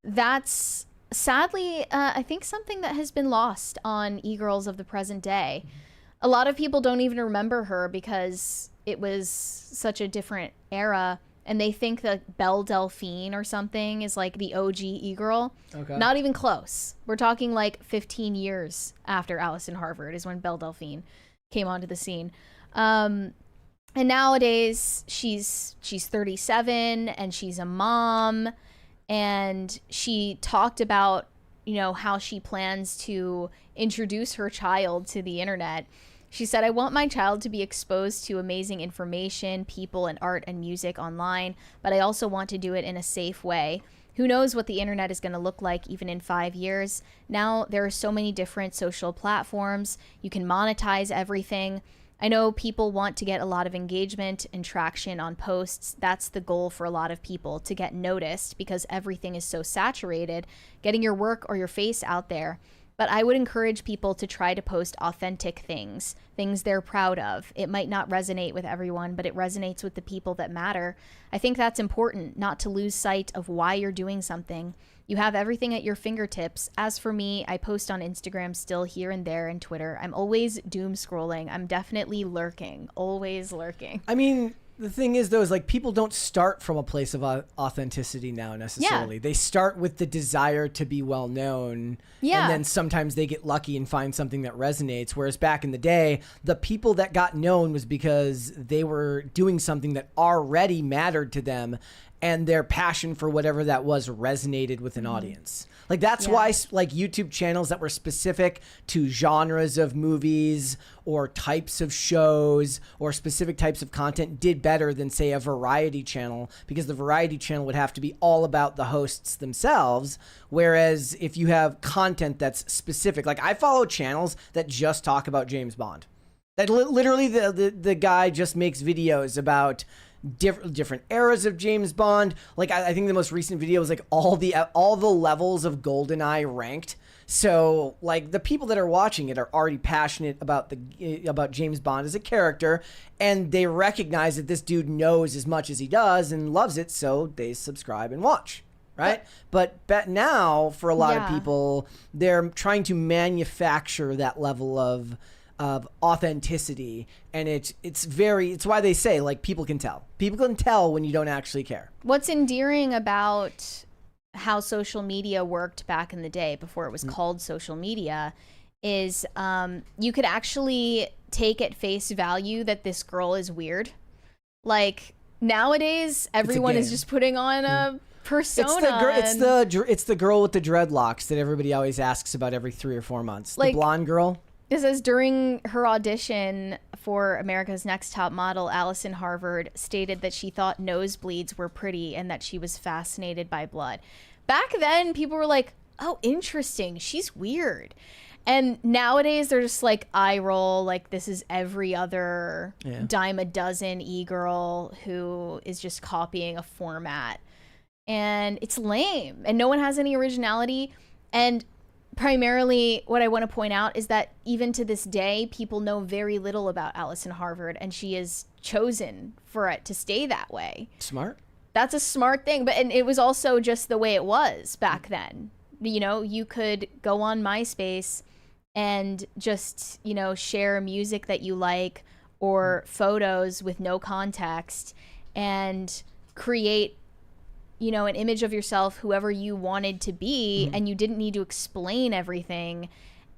that's sadly, I think, something that has been lost on e-girls of the present day. A lot of people don't even remember her because it was such a different era, and they think that Belle Delphine or something is like the OG e-girl. Okay. Not even close. We're talking like 15 years after Allison Harvard is when Belle Delphine came onto the scene. And nowadays she's 37 and she's a mom, and she talked about, how she plans to introduce her child to the internet. She said, "I want my child to be exposed to amazing information, people, and art and music online, but I also want to do it in a safe way. Who knows what the internet is going to look like even in 5 years? Now there are so many different social platforms. You can monetize everything. I know people want to get a lot of engagement and traction on posts. That's the goal for a lot of people, to get noticed because everything is so saturated, getting your work or your face out there. But I would encourage people to try to post authentic things they're proud of. It might not resonate with everyone, but it resonates with the people that matter. I think that's important, not to lose sight of why you're doing something. You have everything at your fingertips. As for me, I post on Instagram still here and there, and Twitter. I'm always doom scrolling. I'm definitely lurking, always lurking." I mean, The thing is, though, is like people don't start from a place of authenticity now necessarily. They start with the desire to be well known. Yeah. And then sometimes they get lucky and find something that resonates. Whereas back in the day, the people that got known was because they were doing something that already mattered to them, and their passion for whatever that was resonated with an audience. Like that's why like YouTube channels that were specific to genres of movies or types of shows or specific types of content did better than, say, a variety channel, because the variety channel would have to be all about the hosts themselves. Whereas if you have content that's specific, like I follow channels that just talk about James Bond. That literally the guy just makes videos about different eras of James Bond. Like I think the most recent video was like all the levels of GoldenEye ranked. So like the people that are watching it are already passionate about James Bond as a character, and they recognize that this dude knows as much as he does and loves it, so they subscribe and watch. Right? But now for a lot of people, they're trying to manufacture that level of authenticity, and it's why they say like people can tell when you don't actually care. What's endearing about how social media worked back in the day before it was called social media is you could actually take at face value that this girl is weird. Like nowadays everyone is just putting on a persona. It's the girl with the dreadlocks that everybody always asks about every 3 or 4 months. Like, the blonde girl. It says during her audition for America's Next Top Model, Allison Harvard stated that she thought nosebleeds were pretty and that she was fascinated by blood. Back then, people were like, oh, interesting. She's weird. And nowadays, they're just like eye roll. Like this is every other dime a dozen e-girl who is just copying a format. And it's lame. And no one has any originality. And primarily what I want to point out is that even to this day, people know very little about Allison Harvard, and she is chosen for it to stay that way. Smart. That's a smart thing. And it was also just the way it was back then. You know, you could go on MySpace and just, you know, share music that you like or photos with no context and create, you know, an image of yourself, whoever you wanted to be, and you didn't need to explain everything,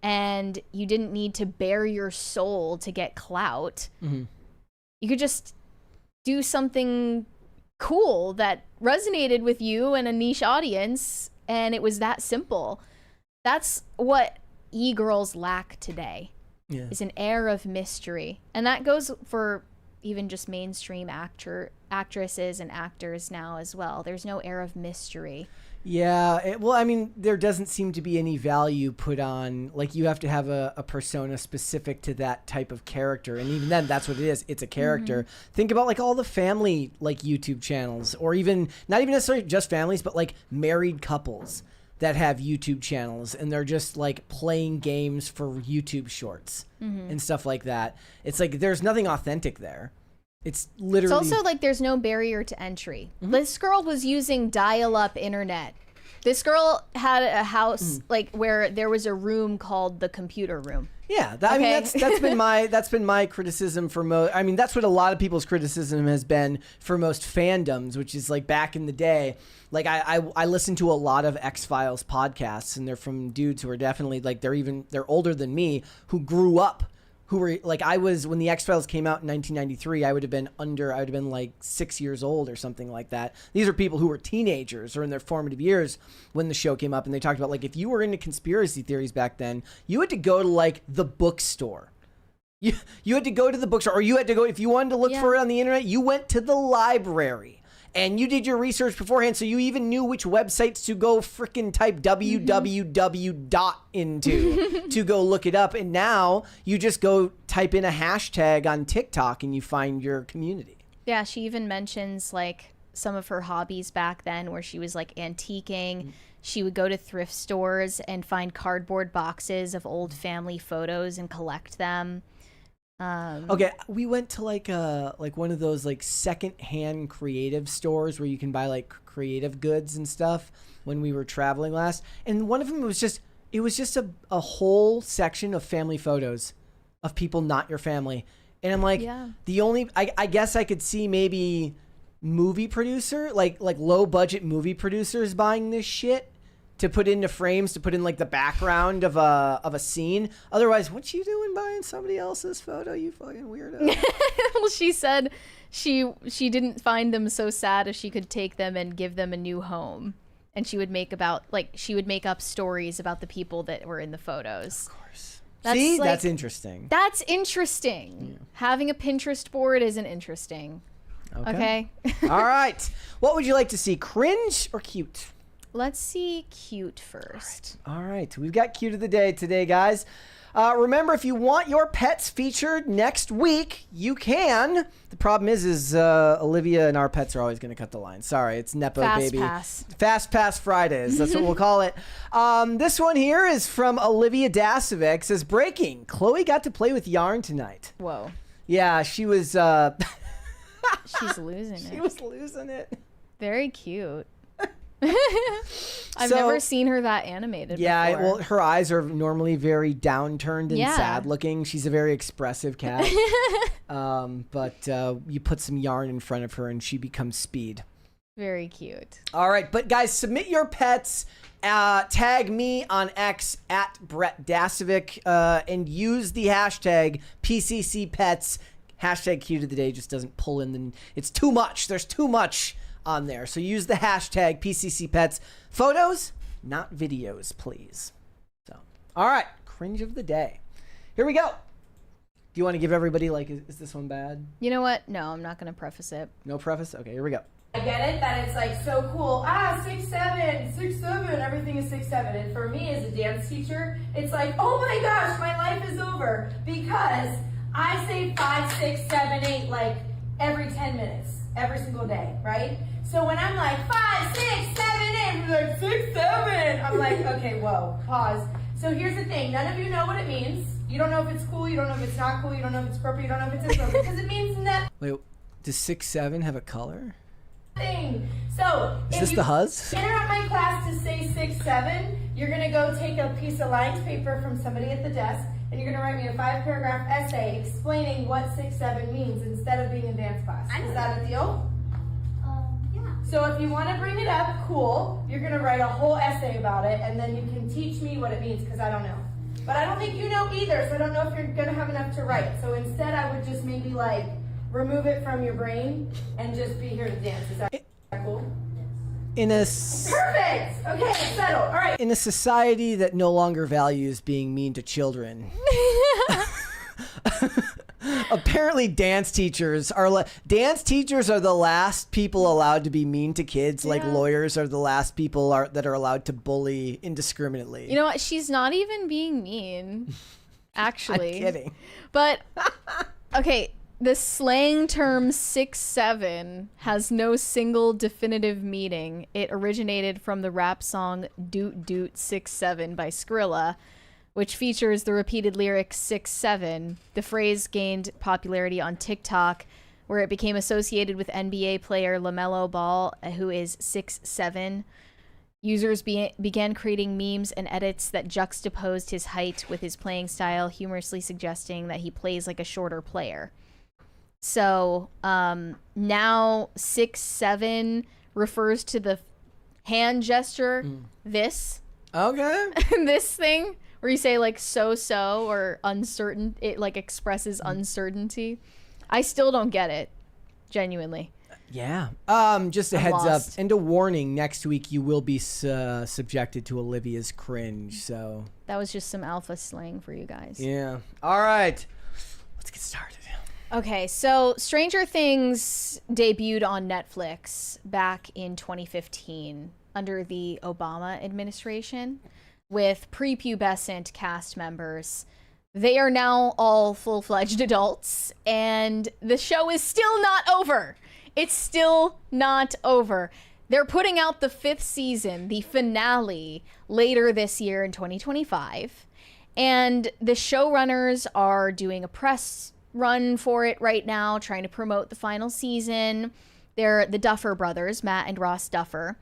and you didn't need to bare your soul to get clout. You could just do something cool that resonated with you and a niche audience, and it was that simple. That's what e-girls lack today, is an air of mystery. And that goes for even just mainstream actresses and actors now as well. There's no air of mystery. Yeah, well, I mean, there doesn't seem to be any value put on, like, you have to have a persona specific to that type of character, and even then, that's what it is. It's a character. Think about, like, all the family, like, YouTube channels, or even, not even necessarily just families, but, like, married couples that have YouTube channels, and they're just, like, playing games for YouTube shorts and stuff like that. It's like, there's nothing authentic there. It's literally... It's also like there's no barrier to entry. This girl was using dial-up internet. This girl had a house like where there was a room called the computer room. Yeah, I mean that's been my criticism for most. I mean that's what a lot of people's criticism has been for most fandoms, which is like back in the day. Like I listen to a lot of X-Files podcasts, and they're from dudes who are definitely like they're older than me, who grew up. Who were like, I was, when the X-Files came out in 1993, I would have been like 6 years old or something like that. These are people who were teenagers or in their formative years when the show came up, and they talked about, like, if you were into conspiracy theories back then, you had to go to, like, the bookstore. You had to go to the bookstore, or you had to go, if you wanted to look for it on the internet, you went to the library. And you did your research beforehand, so you even knew which websites to go frickin' type www dot into to go look it up. And now you just go type in a hashtag on TikTok and you find your community. Yeah, she even mentions like some of her hobbies back then, where she was like antiquing. She would go to thrift stores and find cardboard boxes of old family photos and collect them. Okay, we went to like one of those like secondhand creative stores where you can buy like creative goods and stuff when we were traveling last, and one of them was just a whole section of family photos of people not your family, And I'm like, Yeah. the only, I guess I could see maybe movie producer, like low budget movie producers buying this shit to put into frames, to put in like the background of a scene. Otherwise, what you doing buying somebody else's photo, you fucking weirdo? Well, she said she didn't find them so sad if she could take them and give them a new home. And she would make up stories about the people that were in the photos. Of course. That's See, like- that's interesting. That's interesting. Yeah. Having a Pinterest board isn't interesting. Okay. All right. What would you like to see, cringe or cute? Let's see cute first. All right. We've got cute of the day today, guys. Remember, if you want your pets featured next week, you can. The problem is Olivia and our pets are always going to cut the line. Sorry, it's Nepo baby. Fast Pass Fridays. That's what we'll call it. This one here is from Olivia Dasovic. Says, breaking. Chloe got to play with yarn tonight. Whoa. Yeah, she was... She's losing it. She was losing it. Very cute. I've never seen her that animated before. Well, her eyes are normally very downturned and sad looking. She's a very expressive cat. But you put some yarn in front of her and she becomes Speed. Very cute. All right, but guys, submit your pets. Tag me on X at Brett Dasovic and use the hashtag PCCPets. Hashtag cute of the day just doesn't pull in. It's too much. There's too much on there. So use the hashtag PCCPets. Photos, not videos, please. So, all right, cringe of the day. Here we go. Do you want to give everybody, like, is this one bad? You know what? No, I'm not going to preface it. No preface? Okay, here we go. I get it that it's like so cool. 6'7", everything is 6'7". And for me as a dance teacher, it's like, oh my gosh, my life is over because I say 5, 6, 7, 8 like every 10 minutes, every single day, right? So when I'm like 5, 6, 7, 8, I'm like 6, 7. I'm like, okay, whoa, pause. So here's the thing, none of you know what it means. You don't know if it's cool, you don't know if it's not cool, you don't know if it's appropriate, you don't know if it's inappropriate, because it means nothing. Wait, does 6'7" have a color? So Is if this you the Huz? interrupt my class to say 6, 7, you're gonna go take a piece of lined paper from somebody at the desk, and you're gonna write me a 5-paragraph essay explaining what 6, 7 means instead of being in dance class. Is that a deal? Yeah. So if you want to bring it up, cool. You're gonna write a whole essay about it, and then you can teach me what it means because I don't know. But I don't think you know either, so I don't know if you're gonna have enough to write. So instead, I would just maybe like remove it from your brain and just be here to dance. Is that cool? Perfect! Okay, settled. All right. In a society that no longer values being mean to children, apparently dance teachers are the last people allowed to be mean to kids. Like lawyers are the last people that are allowed to bully indiscriminately. You know what? She's not even being mean, actually. I'm kidding. But, okay, the slang term 6'7" has no single definitive meaning. It originated from the rap song Doot Doot 6'7" by Skrilla, which features the repeated lyric 6'7". The phrase gained popularity on TikTok, where it became associated with NBA player LaMelo Ball, who is 6'7". Users began creating memes and edits that juxtaposed his height with his playing style, humorously suggesting that he plays like a shorter player. So now 6'7" refers to the hand gesture, this. Okay. This thing, where you say like so or uncertain. It like expresses uncertainty. I still don't get it, genuinely. Yeah. Just a heads lost. up and a warning. Next week you will be subjected to Olivia's cringe. So That was just some alpha slang for you guys. yeah. All right. Let's get started. Okay, so Stranger Things debuted on Netflix back in 2015 under the Obama administration with prepubescent cast members. They are now all full-fledged adults, and the show is still not over. It's still not over. They're putting out the 5th season, the finale, later this year in 2025. And the showrunners are doing a press run for it right now, trying to promote the final season. They're the Duffer brothers, Matt and Ross Duffer.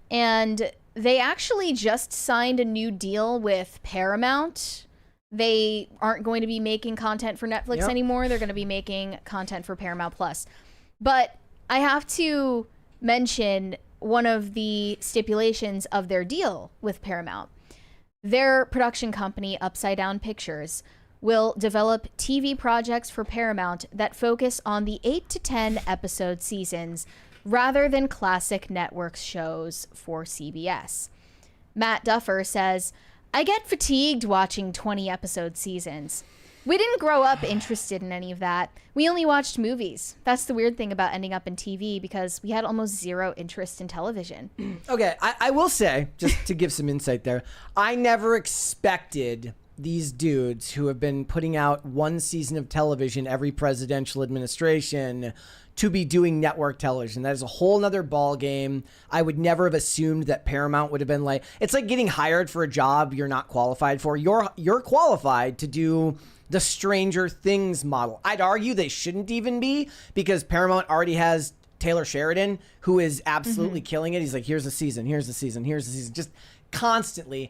And they actually just signed a new deal with Paramount they aren't going to be making content for Netflix Yep. anymore. They're going to be making content for Paramount Plus. But I have to mention one of the stipulations of their deal with Paramount. Their production company, Upside Down Pictures, will develop TV projects for Paramount that focus on the 8 to 10 episode seasons rather than classic network shows for CBS. Matt Duffer says, I get fatigued watching 20 episode seasons. We didn't grow up interested in any of that. We only watched movies. That's the weird thing about ending up in TV, because we had almost zero interest in television. Okay, I will say, just to give some insight there, I never expected these dudes who have been putting out one season of television every presidential administration to be doing network television. That is a whole nother ball game. I would never have assumed that Paramount would have been like, it's like getting hired for a job you're not qualified for. You're qualified to do the Stranger Things model. I'd argue they shouldn't even be, because Paramount already has Taylor Sheridan, who is absolutely killing it. He's like, here's the season, here's the season, here's the season, just constantly.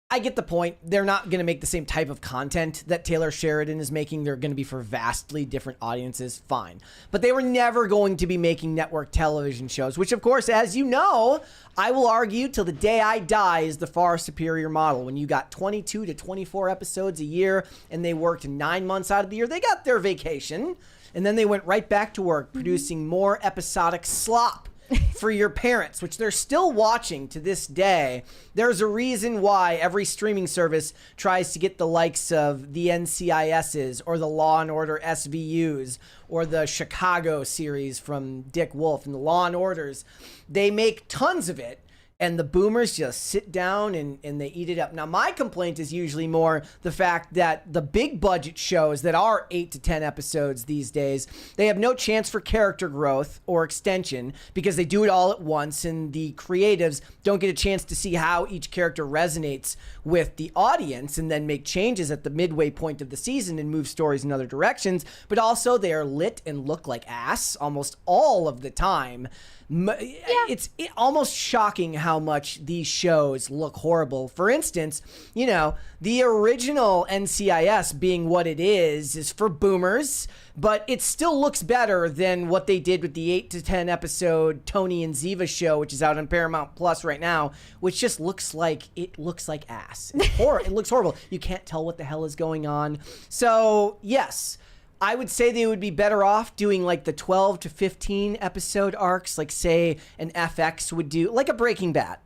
I get the point. They're not going to make the same type of content that Taylor Sheridan is making. They're going to be for vastly different audiences. Fine. But they were never going to be making network television shows, which, of course, as you know, I will argue till the day I die is the far superior model. When you got 22 to 24 episodes a year and they worked 9 months out of the year, they got their vacation. And then they went right back to work producing more episodic slop for your parents, which they're still watching to this day. There's a reason why every streaming service tries to get the likes of the NCISs or the Law and Order SVUs or the Chicago series from Dick Wolf and the Law and Orders. They make tons of it, and the boomers just sit down and they eat it up. Now, my complaint is usually more the fact that the big budget shows that are 8 to 10 episodes these days, they have no chance for character growth or extension because they do it all at once, and the creatives don't get a chance to see how each character resonates with the audience and then make changes at the midway point of the season and move stories in other directions. But also, they are lit and look like ass almost all of the time. It's almost shocking how much these shows look horrible. For instance, you know, the original NCIS being what it is for boomers, but it still looks better than what they did with the 8 to 10 episode Tony and Ziva show, which is out on Paramount Plus right now, which just looks like ass. It looks horrible. You can't tell what the hell is going on. So, yes, I would say they would be better off doing like the 12 to 15 episode arcs, like say an FX would do, like a Breaking Bad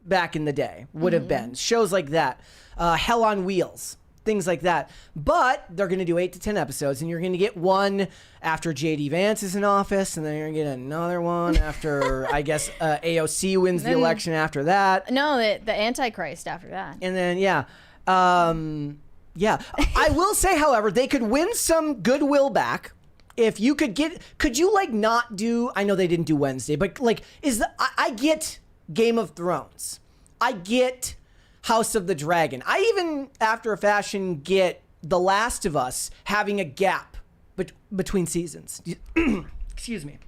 back in the day would have been. Shows like that. Hell on Wheels, things like that. But they're going to do 8 to 10 episodes, and you're going to get one after J.D. Vance is in office, and then you're going to get another one after, I guess, AOC wins the election after that. No, the Antichrist after that. And then, yeah. Yeah, I will say, however, they could win some goodwill back if you could you like not do, I know they didn't do Wednesday, but like, I get Game of Thrones. I get House of the Dragon. I even, after a fashion, get The Last of Us having a gap between seasons. Excuse me.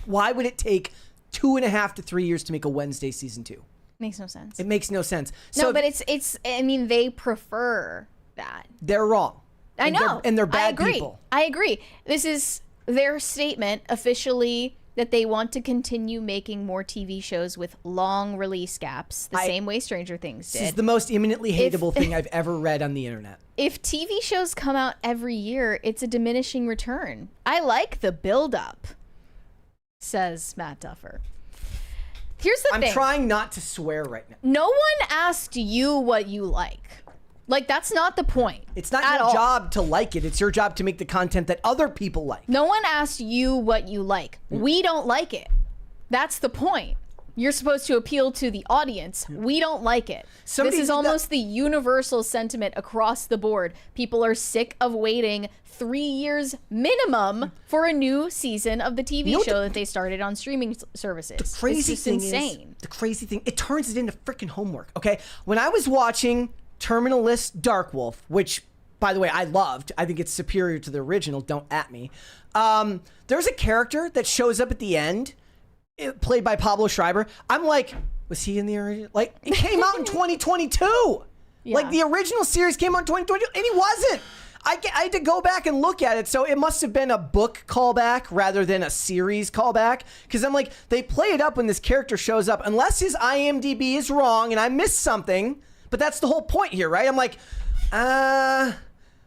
Why would it take 2.5 to 3 years to make a Wednesday season 2? Makes no sense. It makes no sense. No, but it's. I mean, they prefer that. They're wrong. I know, and they're bad people. I agree. This is their statement officially that they want to continue making more TV shows with long release gaps, the same way Stranger Things did. This is the most imminently hateable thing I've ever read on the internet. If TV shows come out every year, it's a diminishing return. I like the build-up, says Matt Duffer. Here's the thing. I'm trying not to swear right now. No one asked you what you like. Like, that's not the point. It's not your job to like it. It's your job to make the content that other people like. No one asked you what you like. We don't like it. That's the point. You're supposed to appeal to the audience. We don't like it. This is almost the universal sentiment across the board. People are sick of waiting 3 years minimum for a new season of the TV show that they started on streaming services. The crazy thing is, it turns it into freaking homework, okay? When I was watching Terminal List Dark Wolf, which, by the way, I loved. I think it's superior to the original, don't at me. There's a character that shows up at the end, played by Pablo Schreiber. I'm like, was he in the original? Like, it came out in 2022. Like the original series came out in 2020 and he wasn't. I had to go back and look at it, so it must have been a book callback rather than a series callback. Because I'm like, they play it up when this character shows up, unless his IMDb is wrong and I missed something. But that's the whole point here, right? I'm like,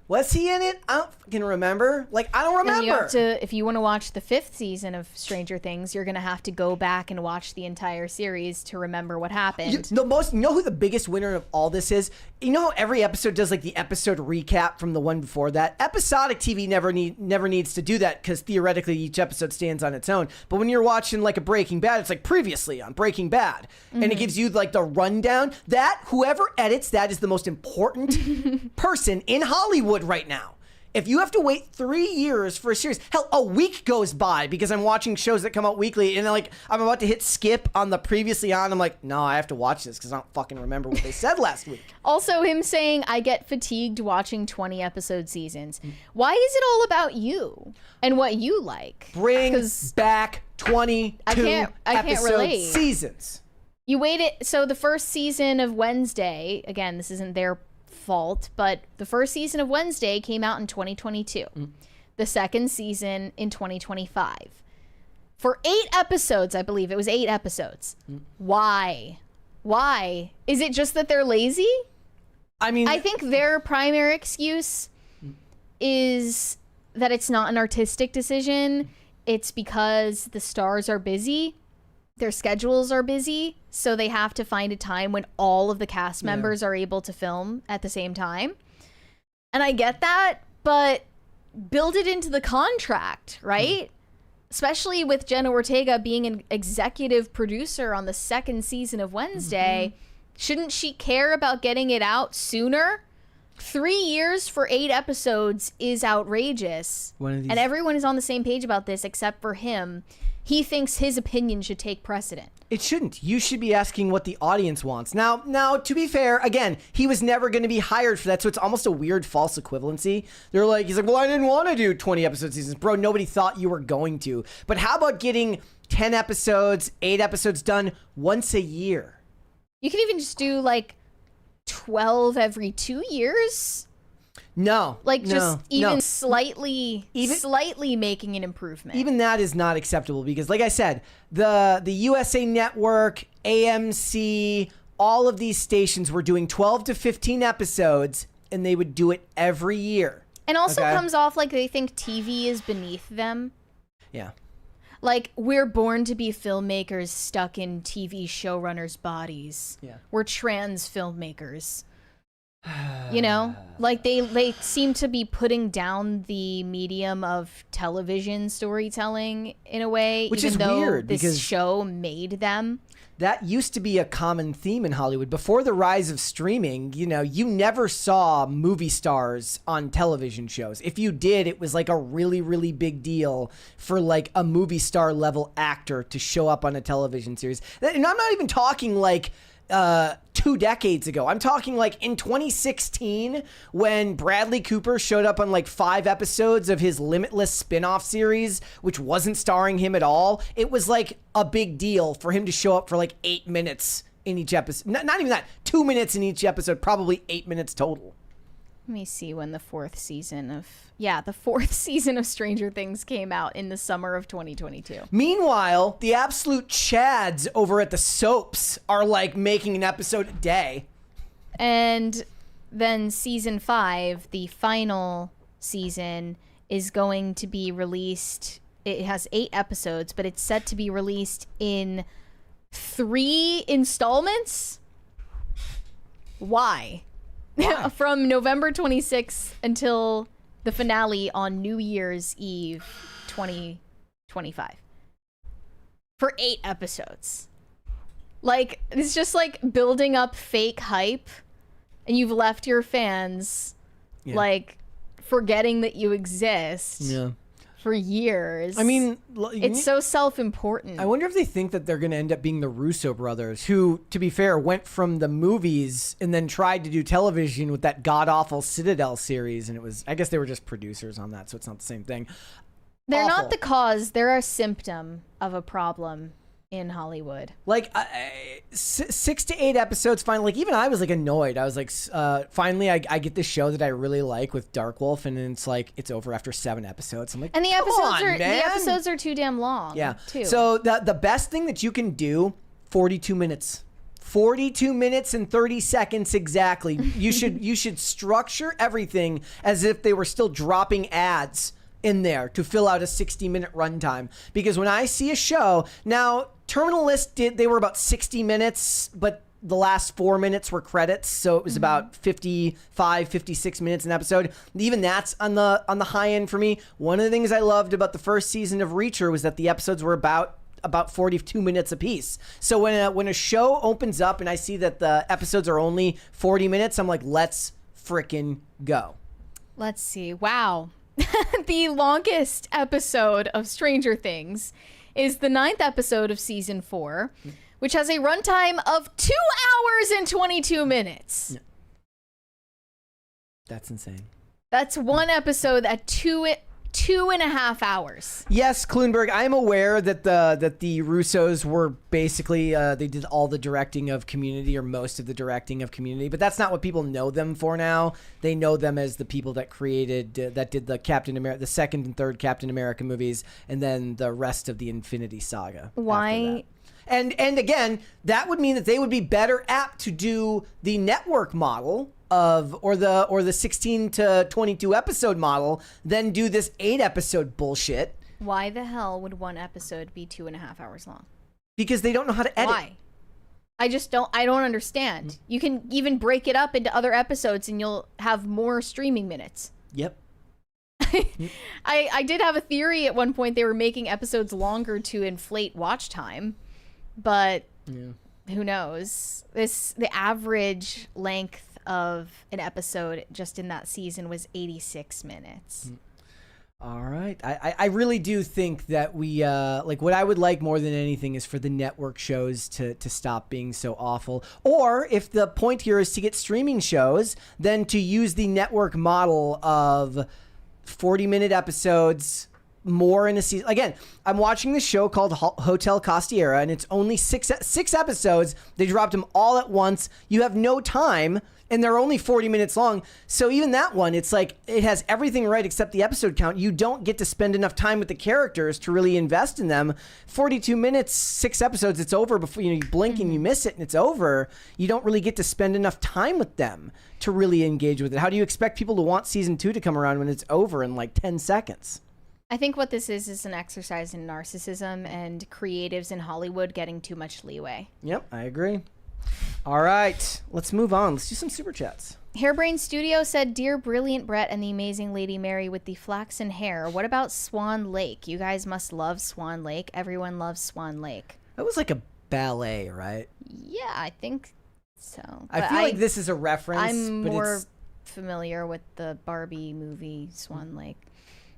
was he in it? I don't fucking remember. Like, I don't remember. And you have to, if you want to watch the 5th season of Stranger Things, you're going to have to go back and watch the entire series to remember what happened. You know who the biggest winner of all this is? You know how every episode does like the episode recap from the one before that? Episodic TV never needs to do that because theoretically each episode stands on its own. But when you're watching like a Breaking Bad, it's like previously on Breaking Bad. And it gives you like the rundown. That, whoever edits that is the most important person in Hollywood right now. If you have to wait 3 years for a series, hell, a week goes by because I'm watching shows that come out weekly and like I'm about to hit skip on the previously on. I'm like, no, I have to watch this because I don't fucking remember what they said last week. Also, him saying, I get fatigued watching 20 episode seasons. Why is it all about you and what you like? Bring back 22 I can't episode relate. seasons. You waited, so the first season of Wednesday, again, this isn't their fault, but the first season of Wednesday came out in 2022. The second season in 2025. For 8 episodes, I believe it was 8 episodes. Why? Is it just that they're lazy? I mean, I think their primary excuse is that it's not an artistic decision. It's because the stars are busy. Their schedules are busy, so they have to find a time when all of the cast members are able to film at the same time. And I get that, but build it into the contract, right? Especially with Jenna Ortega being an executive producer on the second season of Wednesday. Shouldn't she care about getting it out sooner? 3 years for 8 episodes is outrageous. And everyone is on the same page about this except for him. He thinks his opinion should take precedent. It shouldn't. You should be asking what the audience wants. Now, to be fair, again, he was never going to be hired for that, so it's almost a weird false equivalency. He's like, well, I didn't want to do 20 episode seasons. Bro, nobody thought you were going to. But how about getting 10 episodes, 8 episodes done once a year? You can even just do like 12 every 2 years. Slightly making an improvement. Even that is not acceptable because, like I said, the USA Network, AMC, all of these stations were doing 12 to 15 episodes, and they would do it every year. And also comes off like they think TV is beneath them. Yeah. Like, we're born to be filmmakers stuck in TV showrunners' bodies. Yeah. We're trans filmmakers. You know, like they seem to be putting down the medium of television storytelling in a way, which even is though weird this because show made them. That used to be a common theme in Hollywood. Before the rise of streaming, you never saw movie stars on television shows. If you did, it was like a really, really big deal for like a movie star level actor to show up on a television series. And I'm not even talking like 2 decades ago. I'm talking like in 2016 when Bradley Cooper showed up on like 5 episodes of his Limitless spin-off series, which wasn't starring him at all. It was like a big deal for him to show up for like 8 minutes in each episode. Not even that, 2 minutes in each episode, probably 8 minutes total. Let me see when the 4th season of Stranger Things came out in the summer of 2022. Meanwhile, the absolute chads over at the soaps are like making an episode a day. And then season 5, the final season, is going to be released. It has 8 episodes, but it's set to be released in 3 installments. Why? From November 26th until the finale on New Year's Eve 2025. For 8 episodes. Like, it's just like building up fake hype, and you've left your fans like forgetting that you exist. Yeah. For years. I mean, it's so self-important. I wonder if they think that they're going to end up being the Russo brothers, who, to be fair, went from the movies and then tried to do television with that god-awful Citadel series. And it was, I guess they were just producers on that, so it's not the same thing. They're Awful. not the cause. They're a symptom of a problem in Hollywood. Like 6 to 8 episodes, fine. Like even I was like annoyed. I was like, finally, I get this show that I really like with Dark Wolf, and then it's like it's over after 7 episodes. I'm like, And the "Come episodes on, are too damn long. yeah. Too. So the best thing that you can do, 42 minutes. 42 minutes and 30 seconds exactly. You should structure everything as if they were still dropping ads in there to fill out a 60-minute runtime. Because when I see a show, now Terminal List they were about 60 minutes, but the last 4 minutes were credits, so it was about 55, 56 minutes an episode. Even that's on the high end for me. One of the things I loved about the first season of Reacher was that the episodes were about 42 minutes apiece. So when a show opens up and I see that the episodes are only 40 minutes, I'm like, let's frickin' go. Let's see. Wow. The longest episode of Stranger Things is the 9th episode of season 4, which has a runtime of 2 hours and 22 minutes. That's insane. That's one episode at 2.5 hours. Yes, Kluenberg, I'm aware that the Russos were basically they did all the directing of Community, or most of the directing of Community, but that's not what people know them for now. They know them as the people that created that did the Captain America, the second and third Captain America movies, and then the rest of the Infinity Saga. Why? And again, that would mean that they would be better apt to do the network model or the 16 to 22 episode model than do this 8 episode bullshit. Why the hell would one episode be 2.5 hours long? Because they don't know how to edit. Why? I don't understand. You can even break it up into other episodes and you'll have more streaming minutes. Yep. I did have a theory at one point they were making episodes longer to inflate watch time, but who knows? The average length of an episode just in that season was 86 minutes. All right. I really do think that we like what I would like more than anything is for the network shows to stop being so awful. Or if the point here is to get streaming shows, then to use the network model of 40-minute episodes, more in a season. Again, I'm watching this show called Hotel Costiera, and it's only six episodes. They dropped them all at once. You have no time, and they're only 40 minutes long. So even that one, it's like it has everything right except the episode count. You don't get to spend enough time with the characters to really invest in them. 42 minutes, 6 episodes, it's over before you blink and you miss it and it's over. You don't really get to spend enough time with them to really engage with it. How do you expect people to want season 2 to come around when it's over in like 10 seconds? I think what this is an exercise in narcissism and creatives in Hollywood getting too much leeway. Yep, I agree. All right, let's move on. Let's do some super chats. Hairbrain Studio said, "Dear brilliant Brett and the amazing Lady Mary with the flaxen hair, what about Swan Lake? You guys must love Swan Lake. Everyone loves Swan Lake." That was like a ballet, right? Yeah, I think so. I feel like this is a reference. I'm but more it's... familiar with the Barbie movie Swan Lake.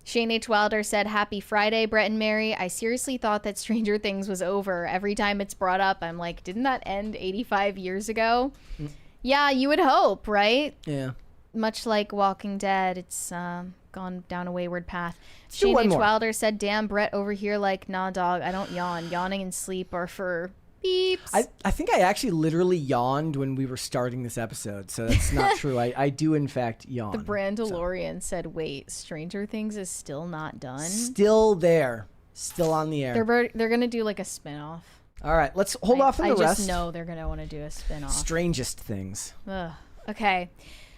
Shane H. Wilder said, "Happy Friday, Brett and Mary. I seriously thought that Stranger Things was over. Every time it's brought up, I'm like, didn't that end 85 years ago?" Yeah, you would hope, right? Yeah. Much like Walking Dead, it's gone down a wayward path. Let's do Shane one H. more. Wilder said, "Damn, Brett over here like, nah, dog, I don't yawn. Yawning and sleep are for beeps." I think I actually literally yawned when we were starting this episode, so that's not true. I do, in fact, yawn. The Brandalorian said, "Wait, Stranger Things is still not done?" Still there. Still on the air. They're going to do like a spin-off. All right, let's hold off on the I rest. just know they're going to want to do a spin-off. Strangest things. Ugh. Okay.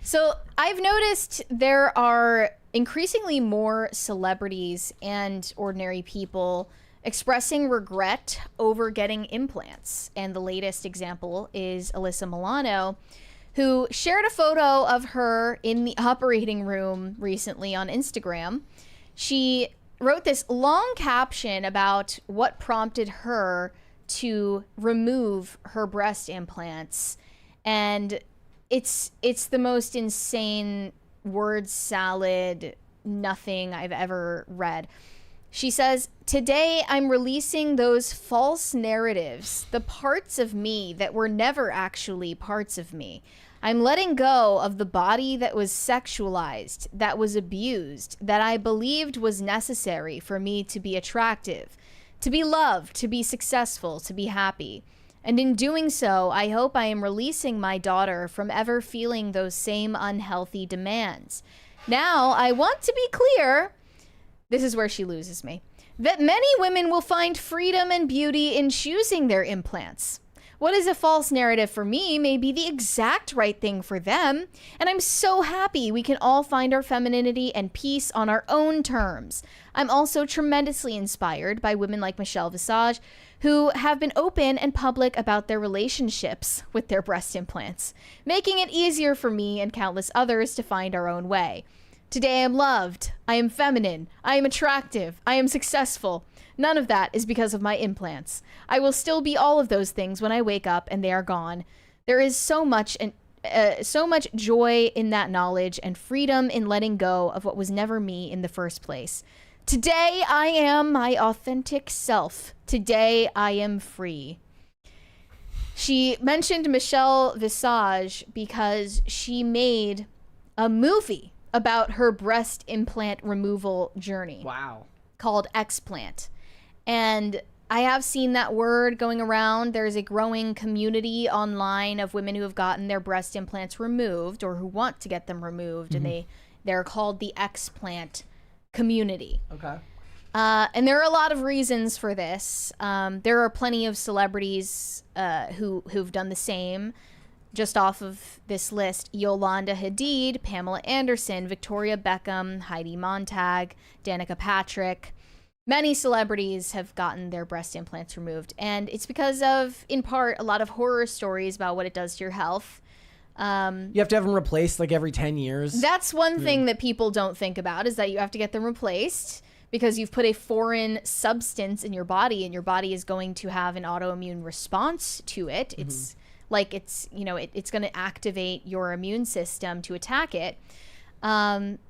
So I've noticed there are increasingly more celebrities and ordinary people expressing regret over getting implants. And the latest example is Alyssa Milano, who shared a photo of her in the operating room recently on Instagram. She wrote this long caption about what prompted her to remove her breast implants. And it's the most insane word salad nothing I've ever read. She says, "Today I'm releasing those false narratives, the parts of me that were never actually parts of me. I'm letting go of the body that was sexualized, that was abused, that I believed was necessary for me to be attractive. to be loved, to be successful, to be happy. And in doing so, I hope I am releasing my daughter from ever feeling those same unhealthy demands. Now, I want to be clear, this is where she loses me, that many women will find freedom and beauty in choosing their implants. What is a false narrative for me may be the exact right thing for them, and I'm so happy we can all find our femininity and peace on our own terms. I'm also tremendously inspired by women like Michelle Visage, who have been open and public about their relationships with their breast implants, making it easier for me and countless others to find our own way. Today I am loved, I am feminine, I am attractive, I am successful. None of that is because of my implants. I will still be all of those things when I wake up and they are gone. There is so much joy in that knowledge and freedom in letting go of what was never me in the first place. Today I am my authentic self. Today I am free. She mentioned Michelle Visage because she made a movie about her breast implant removal journey. Wow. Called Explant. And I have seen that word going around. There's a growing community online of women who have gotten their breast implants removed or who want to get them removed, and they're called the Explant community. Okay. And there are a lot of reasons for this. There are plenty of celebrities who've done the same. Just off of this list, Yolanda Hadid, Pamela Anderson, Victoria Beckham, Heidi Montag, Danica Patrick. Many celebrities have gotten their breast implants removed, and it's because of, in part, a lot of horror stories about what it does to your health. You have to have them replaced like every 10 years. That's one thing that people don't think about, is that you have to get them replaced because you've put a foreign substance in your body, and your body is going to have an autoimmune response to it. It's like it's going to activate your immune system to attack it.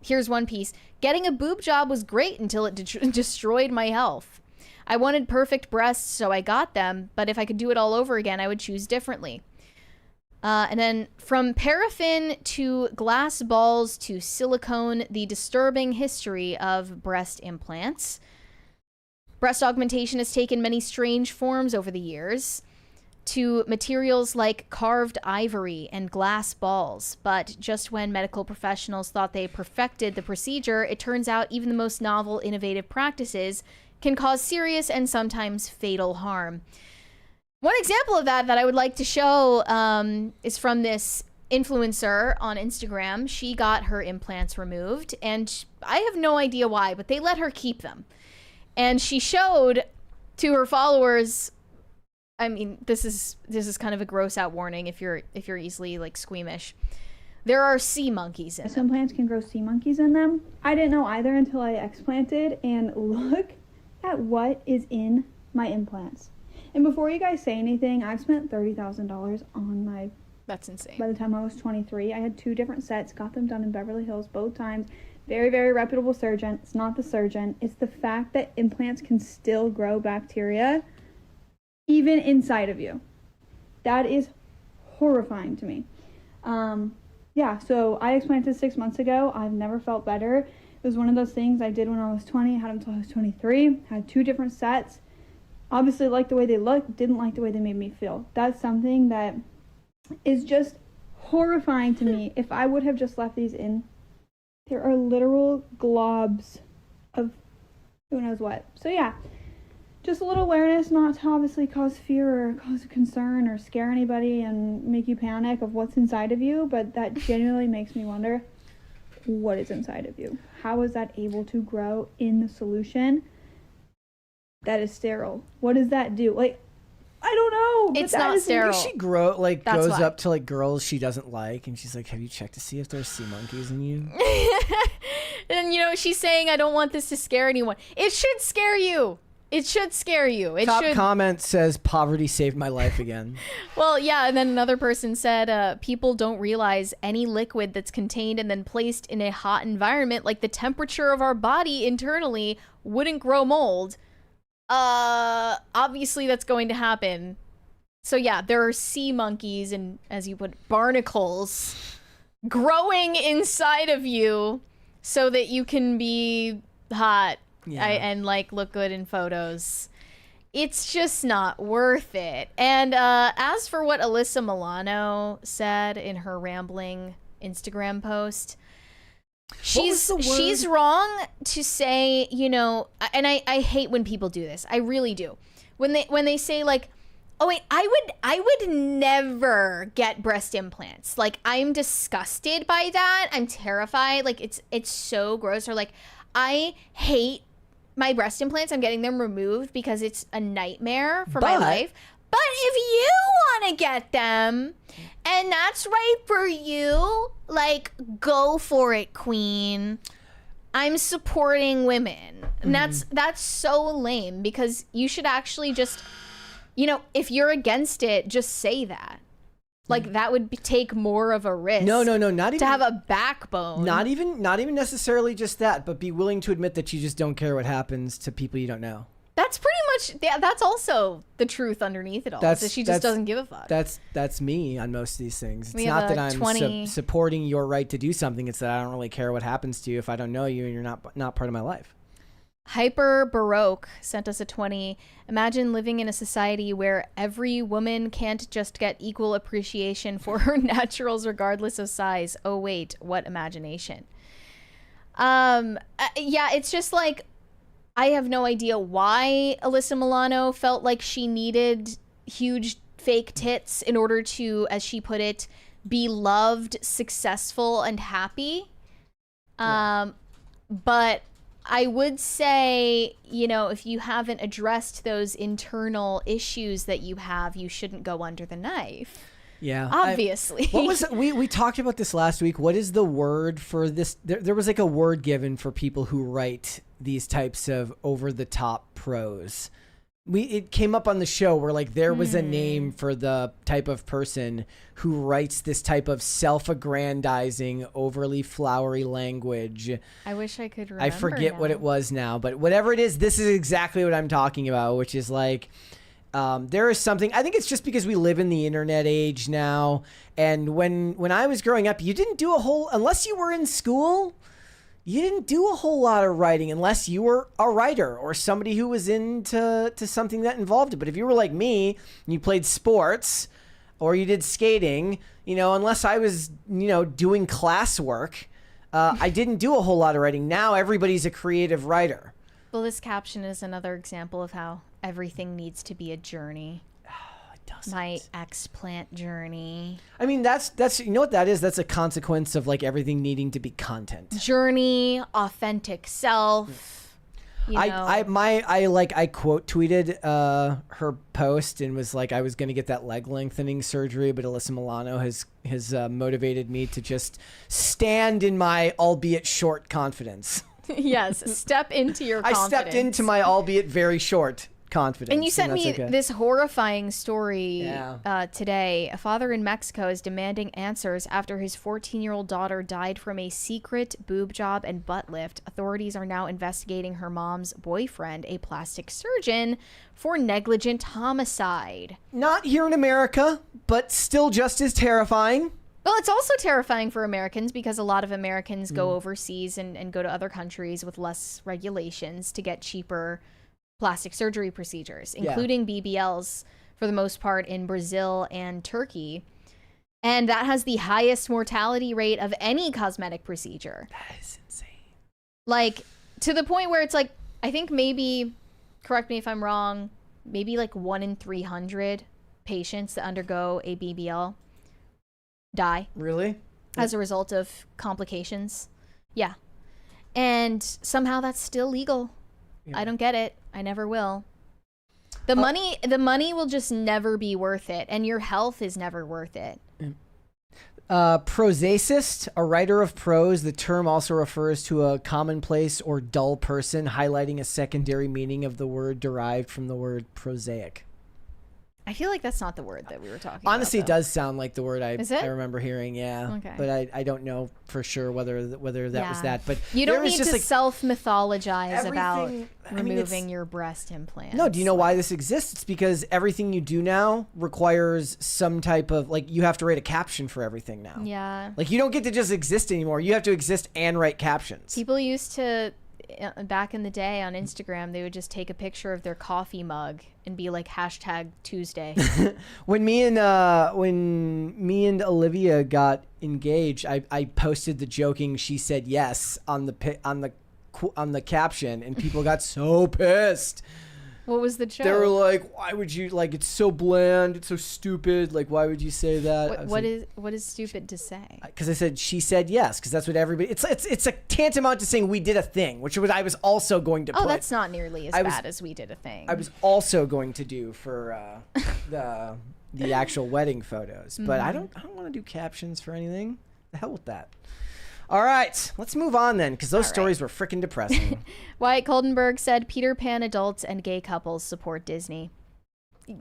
Here's one piece. Getting a boob job was great until it destroyed my health. I wanted perfect breasts, so I got them, but if I could do it all over again, I would choose differently. And then from paraffin to glass balls to silicone, the disturbing history of breast implants. Breast augmentation has taken many strange forms over the years, to materials like carved ivory and glass balls. But just when medical professionals thought they perfected the procedure, it turns out even the most novel, innovative practices can cause serious and sometimes fatal harm. One example of that I would like to show is from this influencer on Instagram. She got her implants removed, and I have no idea why, but they let her keep them. And she showed to her followers, I mean, this is kind of a gross out warning if you're easily like squeamish. There are sea monkeys in them. Some plants can grow sea monkeys in them. I didn't know either until I explanted, and look at what is in my implants. And before you guys say anything, I've spent $30,000 on my... That's insane. By the time I was 23, I had 2 different sets, got them done in Beverly Hills both times. Very, very reputable surgeon. It's not the surgeon. It's the fact that implants can still grow bacteria even inside of you. That is horrifying to me. Yeah, so I explanted 6 months ago. I've never felt better. It was one of those things I did when I was 20. I had them until I was 23. Had 2 different sets. Obviously liked the way they looked, didn't like the way they made me feel. That's something that is just horrifying to me. If I would have just left these in, there are literal globs of who knows what. So yeah, just a little awareness, not to obviously cause fear or cause concern or scare anybody and make you panic of what's inside of you, but that genuinely makes me wonder, what is inside of you? How is that able to grow in the solution that is sterile? What does that do? Like, I don't know. It's not sterile. She goes why. up to like girls she doesn't like, and she's like, "Have you checked to see if there's sea monkeys in you?" And she's saying, "I don't want this to scare anyone." It should scare you. It should scare you. Top comment says, "Poverty saved my life again." Well, yeah, and then another person said, people don't realize any liquid that's contained and then placed in a hot environment, like the temperature of our body internally, wouldn't grow mold. Obviously that's going to happen. So yeah, there are sea monkeys and, as you put, barnacles growing inside of you so that you can be hot. Yeah. And like look good in photos. It's just not worth it. And as for what Alyssa Milano said in her rambling Instagram post, she's wrong to say, you know, and I hate when people do this. I really do. When they say like, oh wait, I would never get breast implants. Like, I'm disgusted by that. I'm terrified. Like, it's so gross. Or like, I hate my breast implants. I'm getting them removed because it's a nightmare for my life. But if you want to get them and that's right for you, like, go for it, queen. I'm supporting women. And that's so lame, because you should actually just, you know, if you're against it, just say that. Like, that would take more of a risk. No, not even to have a backbone. Not even necessarily just that, but be willing to admit that you just don't care what happens to people you don't know. That's pretty much, yeah, that's also the truth underneath it all. So she just doesn't give a fuck. That's me on most of these things. It's We have not that a I'm 20 supporting your right to do something. It's that I don't really care what happens to you if I don't know you and you're not part of my life. Hyper Baroque sent us a 20. Imagine living in a society where every woman can't just get equal appreciation for her naturals regardless of size. Oh wait, what imagination. Yeah, it's just like, I have no idea why Alyssa Milano felt like she needed huge fake tits in order to, as she put it, be loved, successful, and happy. But I would say, you know, if you haven't addressed those internal issues that you have, you shouldn't go under the knife. Yeah. Obviously. What was we talked about this last week. What is the word for this? There was like a word given for people who write these types of over-the-top prose. It came up on the show where like there was a name for the type of person who writes this type of self-aggrandizing, overly flowery language. I wish I could remember. I forget what it was now, but whatever it is, this is exactly what I'm talking about, which is like, there is something, I think it's just because we live in the internet age now. And when I was growing up, you didn't do unless you were in school, you didn't do a whole lot of writing unless you were a writer or somebody who was into something that involved it. But if you were like me and you played sports or you did skating, you know, unless I was, you know, doing classwork, I didn't do a whole lot of writing. Now everybody's a creative writer. Well, this caption is another example of how everything needs to be a journey. My explant journey. I mean, that's you know what that is? That's a consequence of like everything needing to be content. Journey, authentic self. You know. I quote tweeted her post and was like, I was going to get that leg lengthening surgery, but Alyssa Milano has motivated me to just stand in my albeit short confidence. Yes, step into your confidence. I stepped into my albeit very short confidence. And you sent me this horrifying story today. A father in Mexico is demanding answers after his 14-year-old daughter died from a secret boob job and butt lift. Authorities are now investigating her mom's boyfriend, a plastic surgeon, for negligent homicide. Not here in America, but still just as terrifying. Well, it's also terrifying for Americans because a lot of Americans go overseas and go to other countries with less regulations to get cheaper plastic surgery procedures, including BBLs for the most part in Brazil and Turkey. And that has the highest mortality rate of any cosmetic procedure. That is insane. Like, to the point where it's like, I think maybe, correct me if I'm wrong, maybe like 1 in 300 patients that undergo a BBL die. Really? As a result of complications. Yeah. And somehow that's still legal. Yeah. I don't get it. I never will. The money will just never be worth it, and your health is never worth it. Prosaicist, a writer of prose. The term also refers to a commonplace or dull person, highlighting a secondary meaning of the word derived from the word prosaic. I feel like that's not the word that we were talking Honestly, about. It does sound like the word I remember hearing, Okay. But I don't know for sure whether that was that. But you don't need to self-mythologize about removing your breast implants. No, do you know why this exists? It's because everything you do now requires some type of, like, you have to write a caption for everything now. Yeah. Like, you don't get to just exist anymore. You have to exist and write captions. People used to back in the day on Instagram, they would just take a picture of their coffee mug and be like #Tuesday. When me and Olivia got engaged, I posted the joking "she said yes" on the caption, and people got so pissed. What was the joke? They were like, "Why would you like? It's so bland. It's so stupid. Like, why would you say that?" What is stupid to say? Because I said she said yes, because that's what everybody. It's a tantamount to saying we did a thing, which was I was also going to. Oh, put. that's not nearly as bad as we did a thing. I was also going to do for the actual wedding photos, but I don't want to do captions for anything. The hell with that. All right, let's move on then, because those stories were freaking depressing. Wyatt Coldenberg said Peter Pan adults and gay couples support Disney.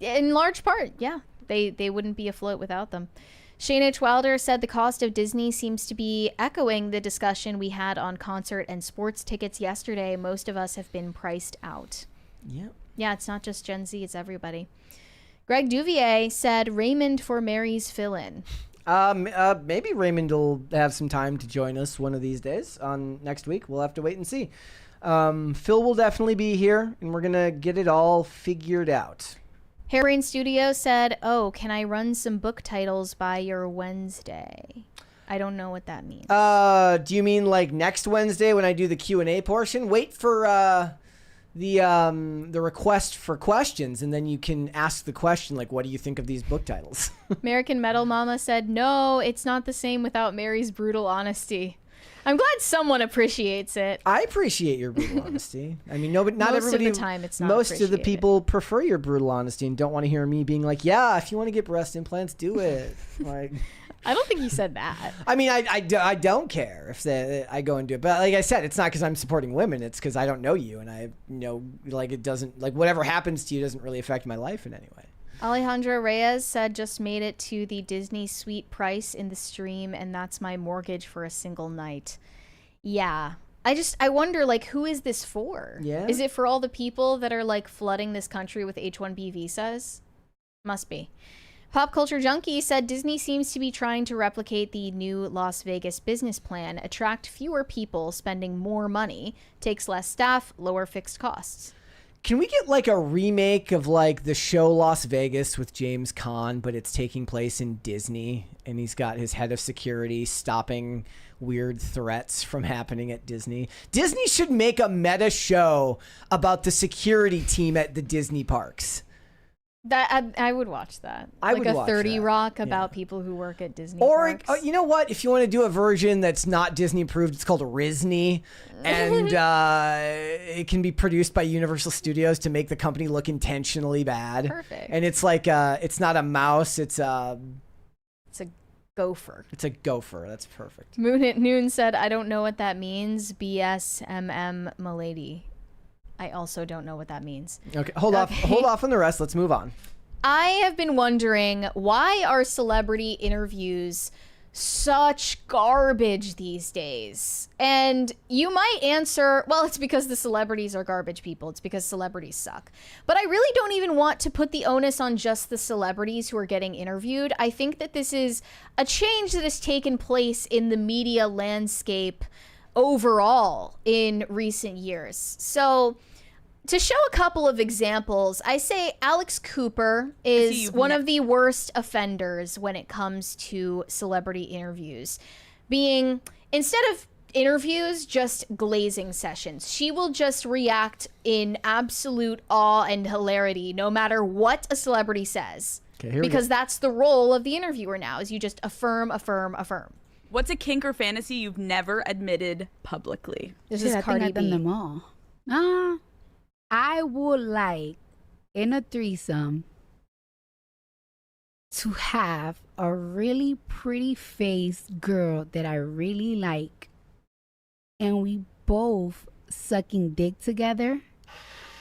In large part, yeah. They wouldn't be afloat without them. Shane H. Wilder said the cost of Disney seems to be echoing the discussion we had on concert and sports tickets yesterday. Most of us have been priced out. Yep. Yeah, it's not just Gen Z, it's everybody. Greg Duvier said Raymond for Mary's fill-in. Maybe Raymond will have some time to join us one of these days on next week. We'll have to wait and see. Phil will definitely be here, and we're going to get it all figured out. Hairbrain Studio said, "Oh, can I run some book titles by your Wednesday?" I don't know what that means. Do you mean like next Wednesday when I do the Q&A portion? Wait for the request for questions, and then you can ask the question like, what do you think of these book titles? American Metal Mama said, "No, it's not the same without Mary's brutal honesty." I'm glad someone appreciates it. I appreciate your brutal honesty. I mean, not most everybody. Of the time, it's not most of the appreciated. people prefer your brutal honesty and don't want to hear me being like, "Yeah, if you want to get breast implants, do it." Like, I don't think you said that. I mean, I don't care if I go and do it, but like I said, it's not because I'm supporting women. It's because I don't know you, and I know like it doesn't like whatever happens to you doesn't really affect my life in any way. Alejandro Reyes said, "Just made it to the Disney suite price in the stream, and that's my mortgage for a single night." Yeah. I wonder, like, who is this for? Yeah. Is it for all the people that are, like, flooding this country with H-1B visas? Must be. Pop Culture Junkie said Disney seems to be trying to replicate the new Las Vegas business plan, attract fewer people, spending more money, takes less staff, lower fixed costs. Can we get like a remake of like the show Las Vegas with James Caan, but it's taking place in Disney, and he's got his head of security stopping weird threats from happening at Disney? Disney should make a meta show about the security team at the Disney parks. That I would watch that. I would like a watch 30 that. Rock about Yeah. people who work at Disney Or parks. you know what? If you want to do a version that's not Disney approved, it's called Risney, and it can be produced by Universal Studios to make the company look intentionally bad. Perfect. And it's like it's not a mouse; it's a gopher. It's a gopher. That's perfect. Moon at Noon said, "I don't know what that means. BSMM Milady." I also don't know what that means. Okay, hold off on the rest. Let's move on. I have been wondering, why are celebrity interviews such garbage these days? And you might answer, well, it's because the celebrities are garbage people. It's because celebrities suck. But I really don't even want to put the onus on just the celebrities who are getting interviewed. I think that this is a change that has taken place in the media landscape overall in recent years. So to show a couple of examples, I say Alex Cooper is one of the worst offenders when it comes to celebrity interviews. Being, instead of interviews, just glazing sessions. She will just react in absolute awe and hilarity no matter what a celebrity says. Okay, because that's the role of the interviewer now, is you just affirm, affirm, affirm. What's a kink or fantasy you've never admitted publicly? This is Cardi I've done B. them all. I would like, in a threesome, to have a really pretty faced girl that I really like, and we both sucking dick together,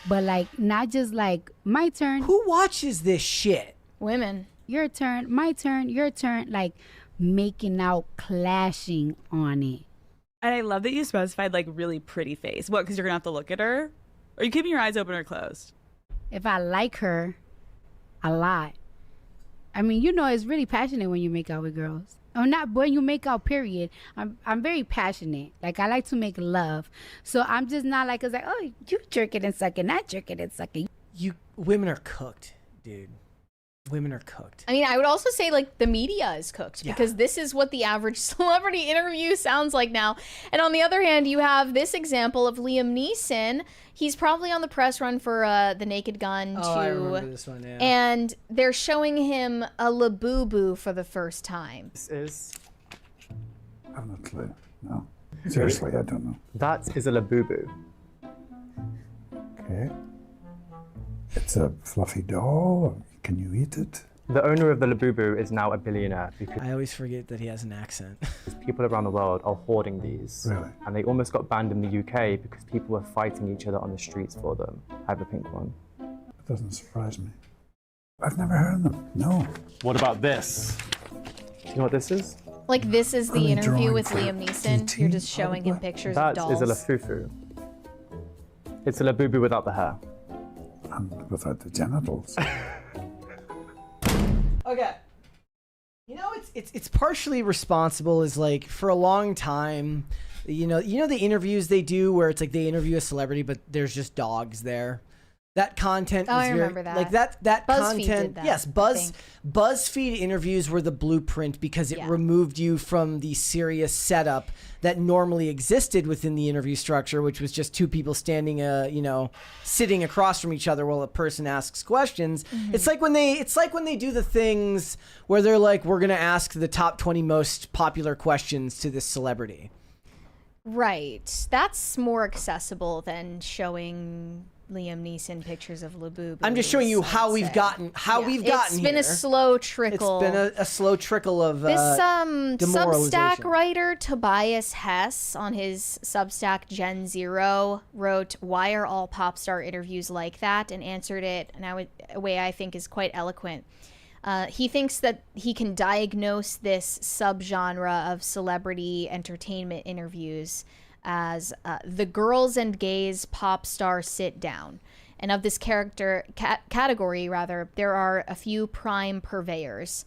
but like not just like my turn. Who watches this shit? Women. Your turn, my turn, your turn, like making out, clashing on it. And I love that you specified like really pretty face. What, because you're gonna have to look at her? Are you keeping your eyes open or closed? If I like her a lot. I mean, you know, it's really passionate when you make out with girls. or not when you make out, period. I'm very passionate. Like, I like to make love. So I'm just not like, it's like, oh, you jerk it and suck it, not jerk it and suck it. Women are cooked, dude. Women are cooked. I mean, I would also say, like, the media is cooked because this is what the average celebrity interview sounds like now. And on the other hand, you have this example of Liam Neeson. He's probably on the press run for The Naked Gun 2. I remember this one, yeah. And they're showing him a labubu for the first time. This is... I have no clue. No. Seriously, I don't know. That is a labubu. Okay. It's a fluffy doll. Can you eat it? The owner of the labubu is now a billionaire because I always forget that he has an accent. people around the world are hoarding these. Really? And they almost got banned in the UK because people were fighting each other on the streets for them. I have a pink one. It doesn't surprise me. I've never heard of them. No. What about this? Do you know what this is? Like, this is the Are they interview drawing with for Liam Neeson. ET, You're just showing him probably? pictures That of dolls. is a lafufu. It's a labubu without the hair. And without the genitals. Okay. You know, it's partially responsible is like for a long time, you know the interviews they do where it's like they interview a celebrity but there's just dogs there. That content Oh, was I very, remember that. like that BuzzFeed content. did that, Yes, I think. BuzzFeed interviews were the blueprint because it Yeah. removed you from the serious setup that normally existed within the interview structure, which was just two people standing, sitting across from each other while a person asks questions. Mm-hmm. It's like when they do the things where they're like, we're gonna ask the top 20 most popular questions to this celebrity. Right. That's more accessible than showing Liam Neeson pictures of Labubu. I'm just showing you how we've gotten It's been here. a slow trickle. It's been a slow trickle of This Substack demoralization. writer Tobias Hess on his Substack Gen Zero wrote, "Why are all pop star interviews like that?" and answered it in a way I think is quite eloquent. He thinks that he can diagnose this subgenre of celebrity entertainment interviews as the girls and gays pop star sit down. And of this category, there are a few prime purveyors.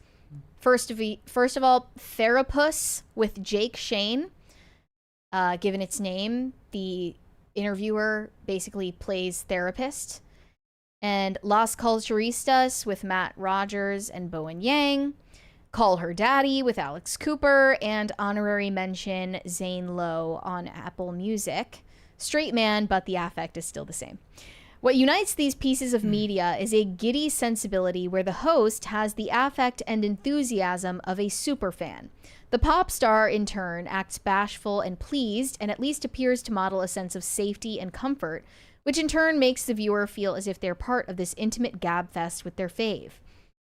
First of all, Therapus with Jake Shane. Given its name, the interviewer basically plays therapist. And Las Culturistas with Matt Rogers and Bowen Yang. Call Her Daddy with Alex Cooper, and honorary mention Zane Lowe on Apple Music. Straight man, but the affect is still the same. What unites these pieces of media is a giddy sensibility where the host has the affect and enthusiasm of a superfan. The pop star, in turn, acts bashful and pleased and at least appears to model a sense of safety and comfort, which in turn makes the viewer feel as if they're part of this intimate gabfest with their fave.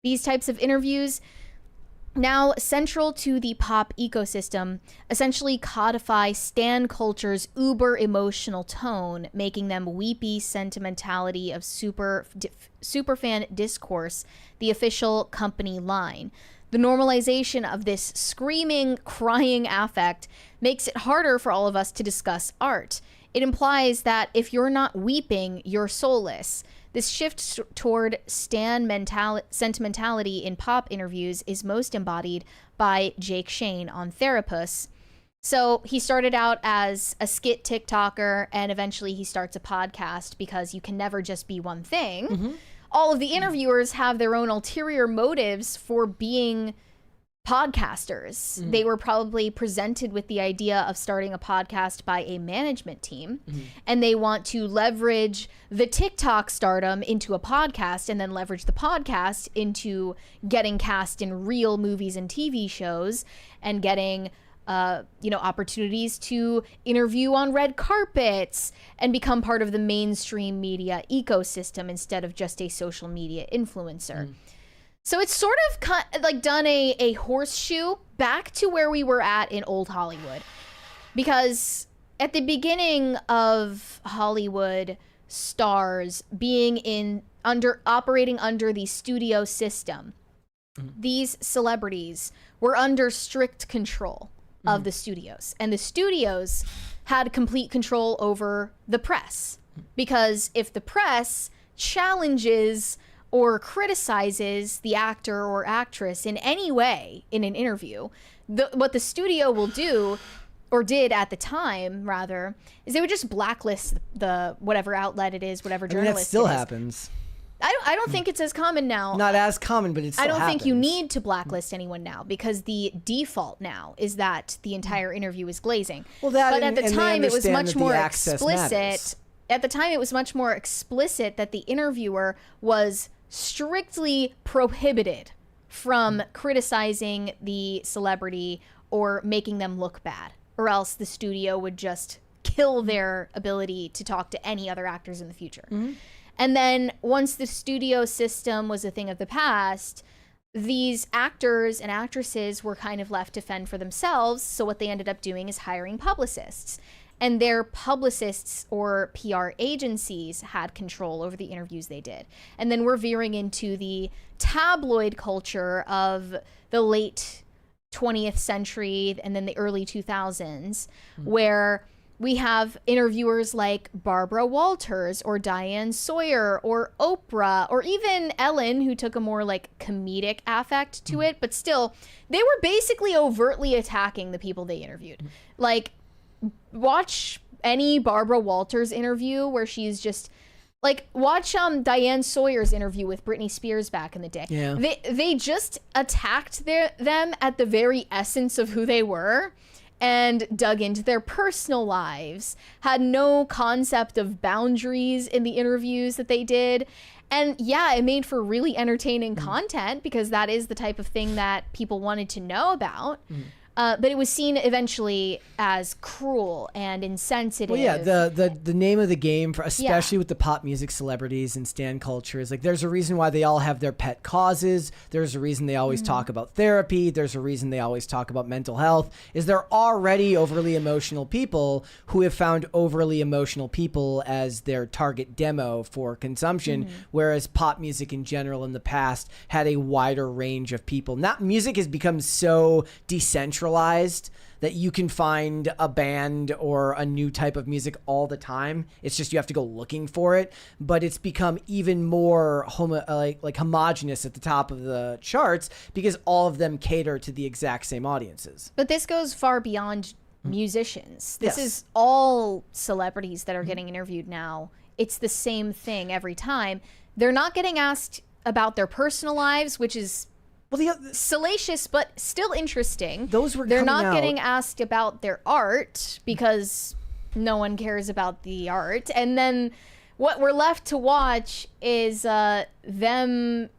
These types of interviews, now central to the pop ecosystem, essentially codify stan culture's uber-emotional tone, making them weepy sentimentality of superfan discourse the official company line. The normalization of this screaming, crying affect makes it harder for all of us to discuss art. It implies that if you're not weeping, you're soulless. This shift toward stan sentimentality in pop interviews is most embodied by Jake Shane on Therapus. So he started out as a skit TikToker, and eventually he starts a podcast because you can never just be one thing. Mm-hmm. All of the interviewers have their own ulterior motives for being podcasters. They were probably presented with the idea of starting a podcast by a management team, and they want to leverage the TikTok stardom into a podcast and then leverage the podcast into getting cast in real movies and TV shows and getting opportunities to interview on red carpets and become part of the mainstream media ecosystem instead of just a social media influencer. So it's sort of like done a horseshoe back to where we were at in old Hollywood. Because at the beginning of Hollywood, stars being operating under the studio system, these celebrities were under strict control of the studios. And the studios had complete control over the press. Because if the press challenges or criticizes the actor or actress in any way in an interview, what the studio will do, or did at the time rather, is they would just blacklist the whatever outlet it is, whatever journalist. That still happens. I don't think it's as common now. Not as common, but it still happens. I don't think you need to blacklist anyone now, because the default now is that the entire interview is glazing. Well, that but at the time it was much more explicit. Matters. At the time it was much more explicit that the interviewer was strictly prohibited from criticizing the celebrity or making them look bad, or else the studio would just kill their ability to talk to any other actors in the future. And then once the studio system was a thing of the past, these actors and actresses were kind of left to fend for themselves. So what they ended up doing is hiring publicists. And their publicists or PR agencies had control over the interviews they did. And then we're veering into the tabloid culture of the late 20th century and then the early 2000s, where we have interviewers like Barbara Walters or Diane Sawyer or Oprah or even Ellen, who took a more like comedic affect to it, but still they were basically overtly attacking the people they interviewed. Like, watch any Barbara Walters interview where she's just like, watch Diane Sawyer's interview with Britney Spears back in the day. Yeah. They just attacked them at the very essence of who they were and dug into their personal lives, had no concept of boundaries in the interviews that they did. And yeah, it made for really entertaining content, because that is the type of thing that people wanted to know about. But it was seen eventually as cruel and insensitive. Well, yeah, the name of the game, for especially with the pop music celebrities and stan culture, is like, there's a reason why they all have their pet causes. There's a reason they always talk about therapy. There's a reason they always talk about mental health. Is they're already overly emotional people who have found overly emotional people as their target demo for consumption, whereas pop music in general in the past had a wider range of people. Music has become so decentralized that you can find a band or a new type of music all the time. It's just you have to go looking for it. But it's become even more homogenous at the top of the charts, because all of them cater to the exact same audiences. But this goes far beyond musicians. This is all celebrities that are getting interviewed now. It's the same thing every time. They're not getting asked about their personal lives, which is salacious but still interesting. They're not getting asked about their art, because no one cares about the art. And then what we're left to watch is them,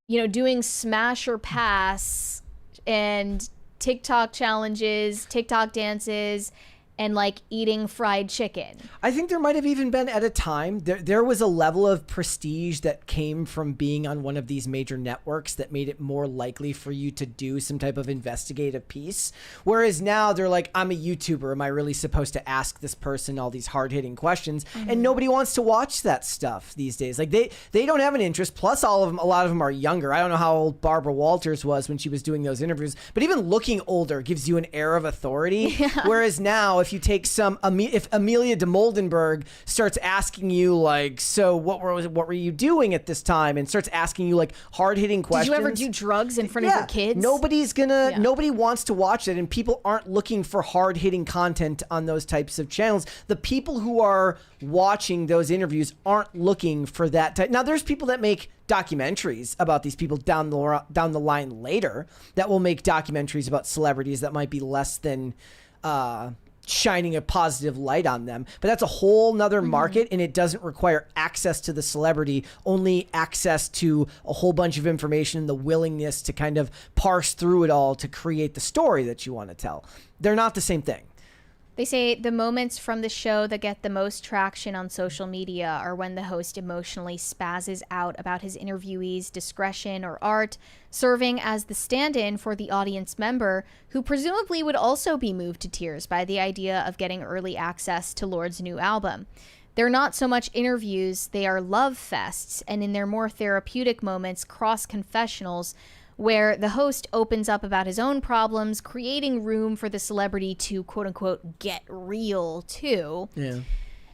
doing smash or pass and TikTok challenges, TikTok dances, and like eating fried chicken. I think there might have even been at a time, there was a level of prestige that came from being on one of these major networks that made it more likely for you to do some type of investigative piece. Whereas now they're like, I'm a YouTuber. Am I really supposed to ask this person all these hard-hitting questions? And nobody wants to watch that stuff these days. Like they don't have an interest. Plus a lot of them are younger. I don't know how old Barbara Walters was when she was doing those interviews, but even looking older gives you an air of authority. Whereas now, if you take if Amelia de Moldenberg starts asking you like, so what were you doing at this time, and starts asking you like hard-hitting questions. Did you ever do drugs in front of your kids? Nobody wants to watch it, and people aren't looking for hard-hitting content on those types of channels. The people who are watching those interviews aren't looking for that type. Now, there's people that make documentaries about these people down the line later that will make documentaries about celebrities that might be less than shining a positive light on them, but that's a whole nother market, and it doesn't require access to the celebrity, only access to a whole bunch of information and the willingness to kind of parse through it all to create the story that you want to tell. They're not the same thing. They say the moments from the show that get the most traction on social media are when the host emotionally spazzes out about his interviewee's discretion or art, serving as the stand-in for the audience member, who presumably would also be moved to tears by the idea of getting early access to Lord's new album. They're not so much interviews, they are love fests, and in their more therapeutic moments, cross-confessionals, where the host opens up about his own problems, creating room for the celebrity to, quote-unquote, get real, too. Yeah.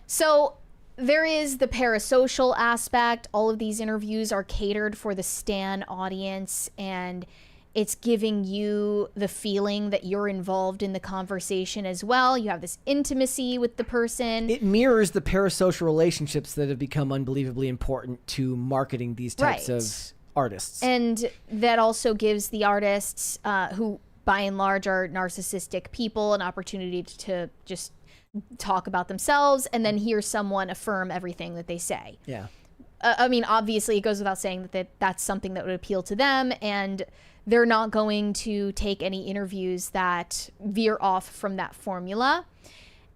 So there is the parasocial aspect. All of these interviews are catered for the stan audience, and it's giving you the feeling that you're involved in the conversation as well. You have this intimacy with the person. It mirrors the parasocial relationships that have become unbelievably important to marketing these types of artists. And that also gives the artists, who by and large are narcissistic people, an opportunity to just talk about themselves and then hear someone affirm everything that they say. Yeah. I mean, obviously it goes without saying that that's something that would appeal to them, and they're not going to take any interviews that veer off from that formula.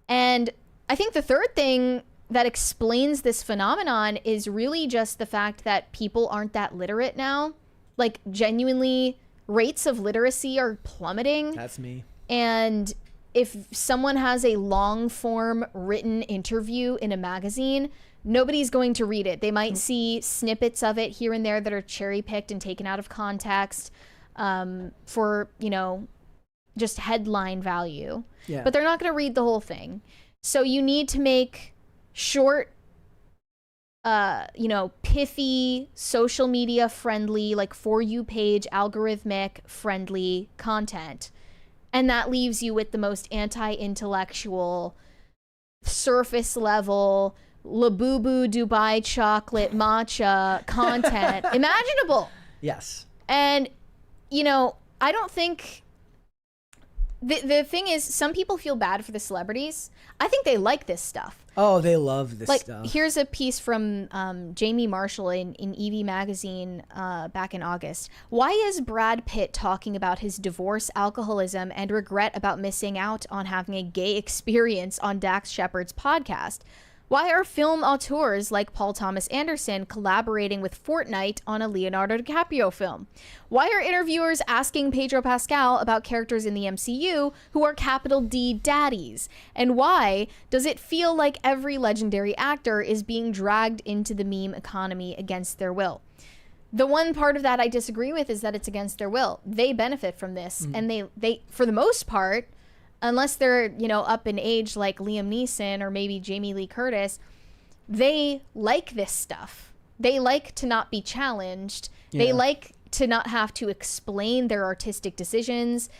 And I think the third thing that explains this phenomenon is really just the fact that people aren't that literate now. Like, genuinely, rates of literacy are plummeting. That's me. And if someone has a long form written interview in a magazine, nobody's going to read it. They might see snippets of it here and there that are cherry picked and taken out of context for, you know, just headline value. Yeah. But they're not going to read the whole thing. So you need to make short, you know, pithy, social media friendly, like For You page, algorithmic friendly content. And that leaves you with the most anti-intellectual, surface level, Labubu Dubai chocolate matcha content imaginable. Yes. And, you know, I don't think... The thing is, some people feel bad for the celebrities. I think they like this stuff. Oh, they love this stuff. Like, here's a piece from Jamie Marshall in EV Magazine back in August. Why is Brad Pitt talking about his divorce, alcoholism, and regret about missing out on having a gay experience on Dax Shepard's podcast? Why are film auteurs like Paul Thomas Anderson collaborating with Fortnite on a Leonardo DiCaprio film? Why are interviewers asking Pedro Pascal about characters in the MCU who are capital D daddies? And why does it feel like every legendary actor is being dragged into the meme economy against their will? The one part of that I disagree with is that it's against their will. They benefit from this, and they for the most part, unless they're, you know, up in age like Liam Neeson or maybe Jamie Lee Curtis, they like this stuff. They like to not be challenged. Yeah. They like to not have to explain their artistic decisions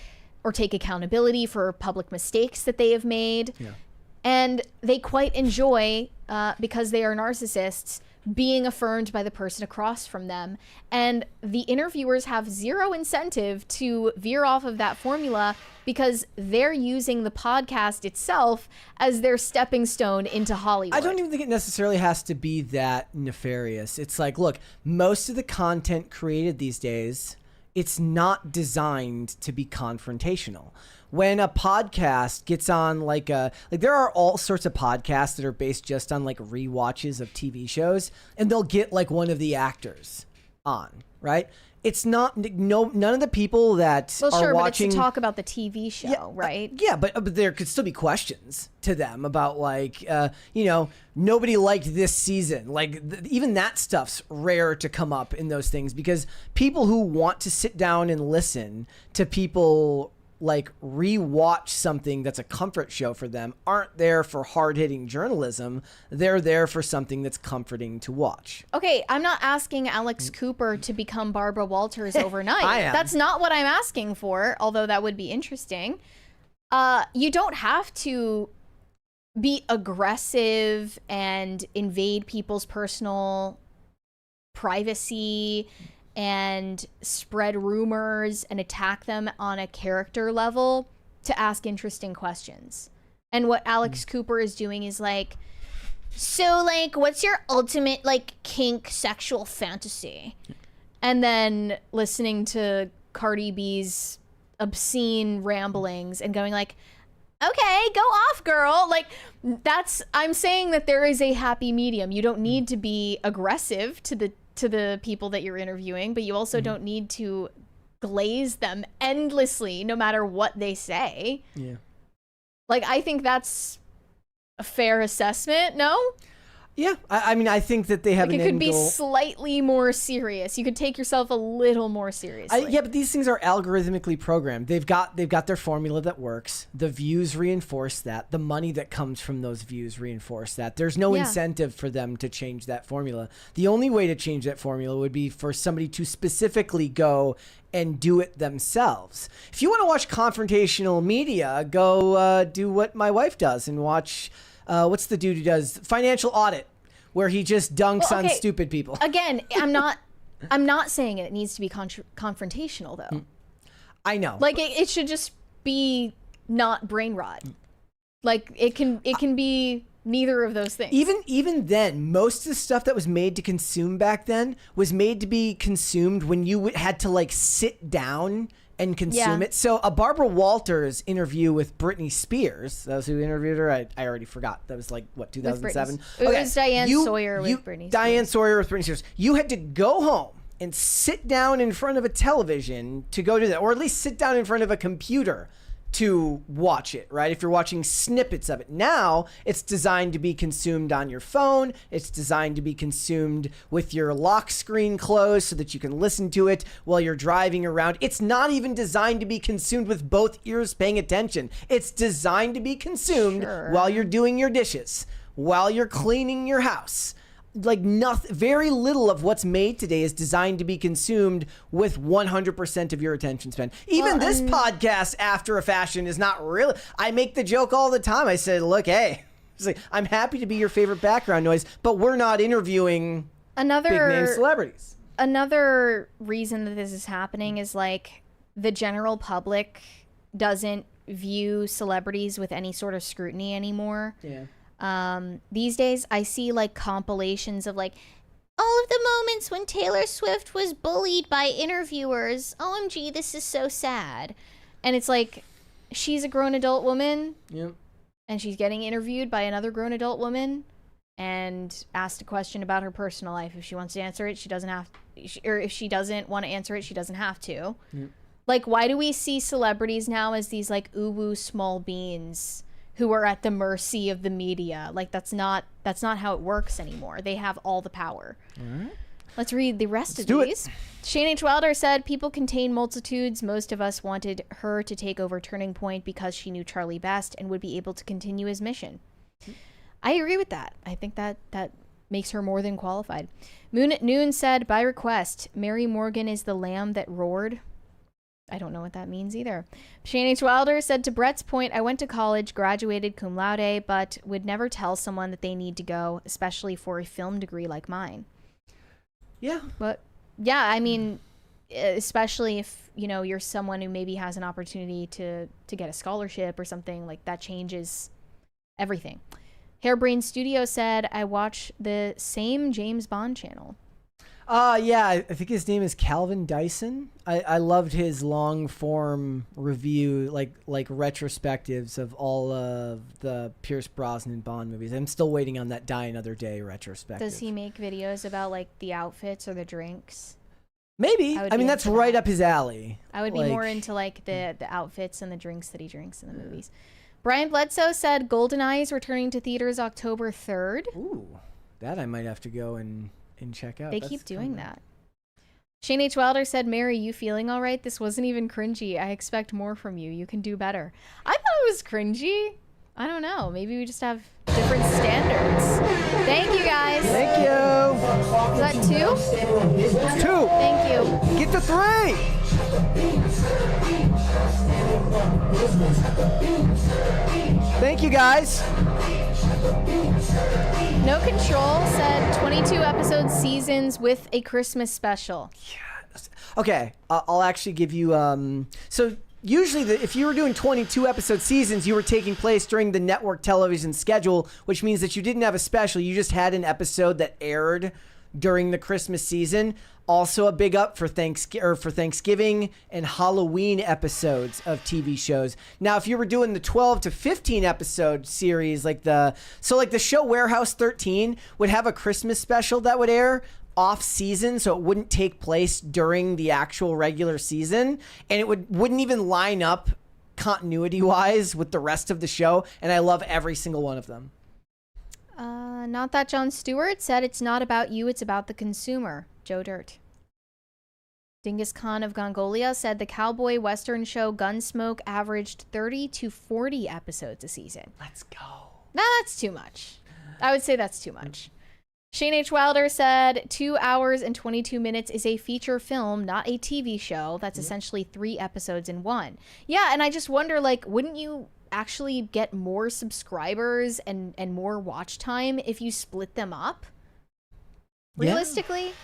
or take accountability for public mistakes that they have made. Yeah. And they quite enjoy, because they are narcissists, being affirmed by the person across from them. And the interviewers have zero incentive to veer off of that formula because they're using the podcast itself as their stepping stone into Hollywood. I don't even think it necessarily has to be that nefarious. It's like, look, most of the content created these days, it's not designed to be confrontational. When a podcast gets on like there are all sorts of podcasts that are based just on like rewatches of TV shows, and they'll get like one of the actors on, right? It's not none of the people that are watching. But it's to talk about the TV show, right? Yeah, but there could still be questions to them about like, you know, nobody liked this season. Like even that stuff's rare to come up in those things because people who want to sit down and listen to people like rewatch something that's a comfort show for them aren't there for hard-hitting journalism. They're there for something that's comforting to watch. Okay, I'm not asking Alex Cooper to become Barbara Walters overnight. I am. That's not what I'm asking for, although that would be interesting. You don't have to be aggressive and invade people's personal privacy and spread rumors and attack them on a character level to ask interesting questions. And what Alex Cooper is doing is like, so like, what's your ultimate like kink sexual fantasy? And then listening to Cardi B's obscene ramblings and going like, okay, go off, girl. Like I'm saying that there is a happy medium. You don't need to be aggressive to the people that you're interviewing, but you also don't need to glaze them endlessly no matter what they say. Yeah. Like, I think that's a fair assessment, no? Yeah, I mean, I think that they have Like an it could end be goal. slightly more serious. You could take yourself a little more seriously. Yeah, but these things are algorithmically programmed. They've got their formula that works. The views reinforce that. The money that comes from those views reinforce that. There's no incentive for them to change that formula. The only way to change that formula would be for somebody to specifically go and do it themselves. If you want to watch confrontational media, go do what my wife does and watch. What's the dude who does Financial Audit, where he just dunks on stupid people? Again, I'm not saying it needs to be confrontational though. I know. Like it should just be not brain rot. Like it can be neither of those things. Even then, most of the stuff that was made to consume back then was made to be consumed when you had to like sit down and consume it. So a Barbara Walters interview with Britney Spears, that was who interviewed her. I already forgot. That was like, what, 2007? It was Diane Sawyer with Britney Spears. Diane Sawyer with Britney Spears. You had to go home and sit down in front of a television to go do that, or at least sit down in front of a computer to watch it, right? If you're watching snippets of it. Now, it's designed to be consumed on your phone. It's designed to be consumed with your lock screen closed so that you can listen to it while you're driving around. It's not even designed to be consumed with both ears paying attention. It's designed to be consumed while you're doing your dishes, while you're cleaning your house. Like nothing, very little of what's made today is designed to be consumed with 100% of your attention span. Even this podcast, after a fashion, is not really. I make the joke all the time. I said, "Look, hey, it's like, I'm happy to be your favorite background noise, but we're not interviewing big name celebrities." Another reason that this is happening is like the general public doesn't view celebrities with any sort of scrutiny anymore. Yeah. These days I see like compilations of like all of the moments when Taylor Swift was bullied by interviewers. OMG, this is so sad. And it's like she's a grown adult woman. Yep. And she's getting interviewed by another grown adult woman and asked a question about her personal life. If she wants to answer it, she doesn't have or if she doesn't want to answer it, she doesn't have to. Yep. Like, why do we see celebrities now as these like uwu small beans who are at the mercy of the media? Like that's not how it works anymore. They have all the power. All right. Let's read the rest of do these. Shane H. Wilder said, people contain multitudes. Most of us wanted her to take over Turning Point because she knew Charlie best and would be able to continue his mission. I agree with that. I think that makes her more than qualified. Moon at Noon said, by request, Mary Morgan is the lamb that roared. I don't know what that means either. Shane H. Wilder said, to Brett's point, I went to college, graduated cum laude, but would never tell someone that they need to go, especially for a film degree like mine. Yeah. But yeah, I mean, especially if, you know, you're someone who maybe has an opportunity to get a scholarship or something, like that changes everything. Hairbrain Studio said, I watch the same James Bond channel. Yeah, I think his name is Calvin Dyson. I loved his long form review, like retrospectives of all of the Pierce Brosnan Bond movies. I'm still waiting on that Die Another Day retrospective. Does he make videos about like the outfits or the drinks? Maybe. I mean, that's right up his alley. I would be more into like the outfits and the drinks that he drinks in the movies. Brian Bledsoe said GoldenEye is returning to theaters October 3rd. Ooh, that I might have to go and check out. They keep doing that. Shane H. Wilder said, Mary, you feeling all right? This wasn't even cringy. I expect more from you. You can do better. I thought it was cringy. I don't know. Maybe we just have different standards. Thank you, guys. Thank you. Is that 2? It's 2. Thank you. Get to 3. Thank you, guys. No Control said 22 episode seasons with a Christmas special. Yes. Okay, I'll actually give you so usually if you were doing 22 episode seasons, you were taking place during the network television schedule, which means that you didn't have a special, you just had an episode that aired during the Christmas season. Also a big up for Thanksgiving and Halloween episodes of TV shows. Now, if you were doing the 12 to 15 episode series, like the show Warehouse 13 would have a Christmas special that would air off season, so it wouldn't take place during the actual regular season, and it wouldn't even line up continuity wise with the rest of the show. And I love every single one of them. Not that Jon Stewart said it's not about you, it's about the consumer. Joe Dirt. Dingus Khan of Gongolia said the cowboy western show Gunsmoke averaged 30 to 40 episodes a season. Let's go. Nah, that's too much. I would say that's too much. Shane H. Wilder said 2 hours and 22 minutes is a feature film, not a TV show. That's essentially 3 episodes in one. Yeah, and I just wonder, like, wouldn't you actually get more subscribers and more watch time if you split them up? Realistically?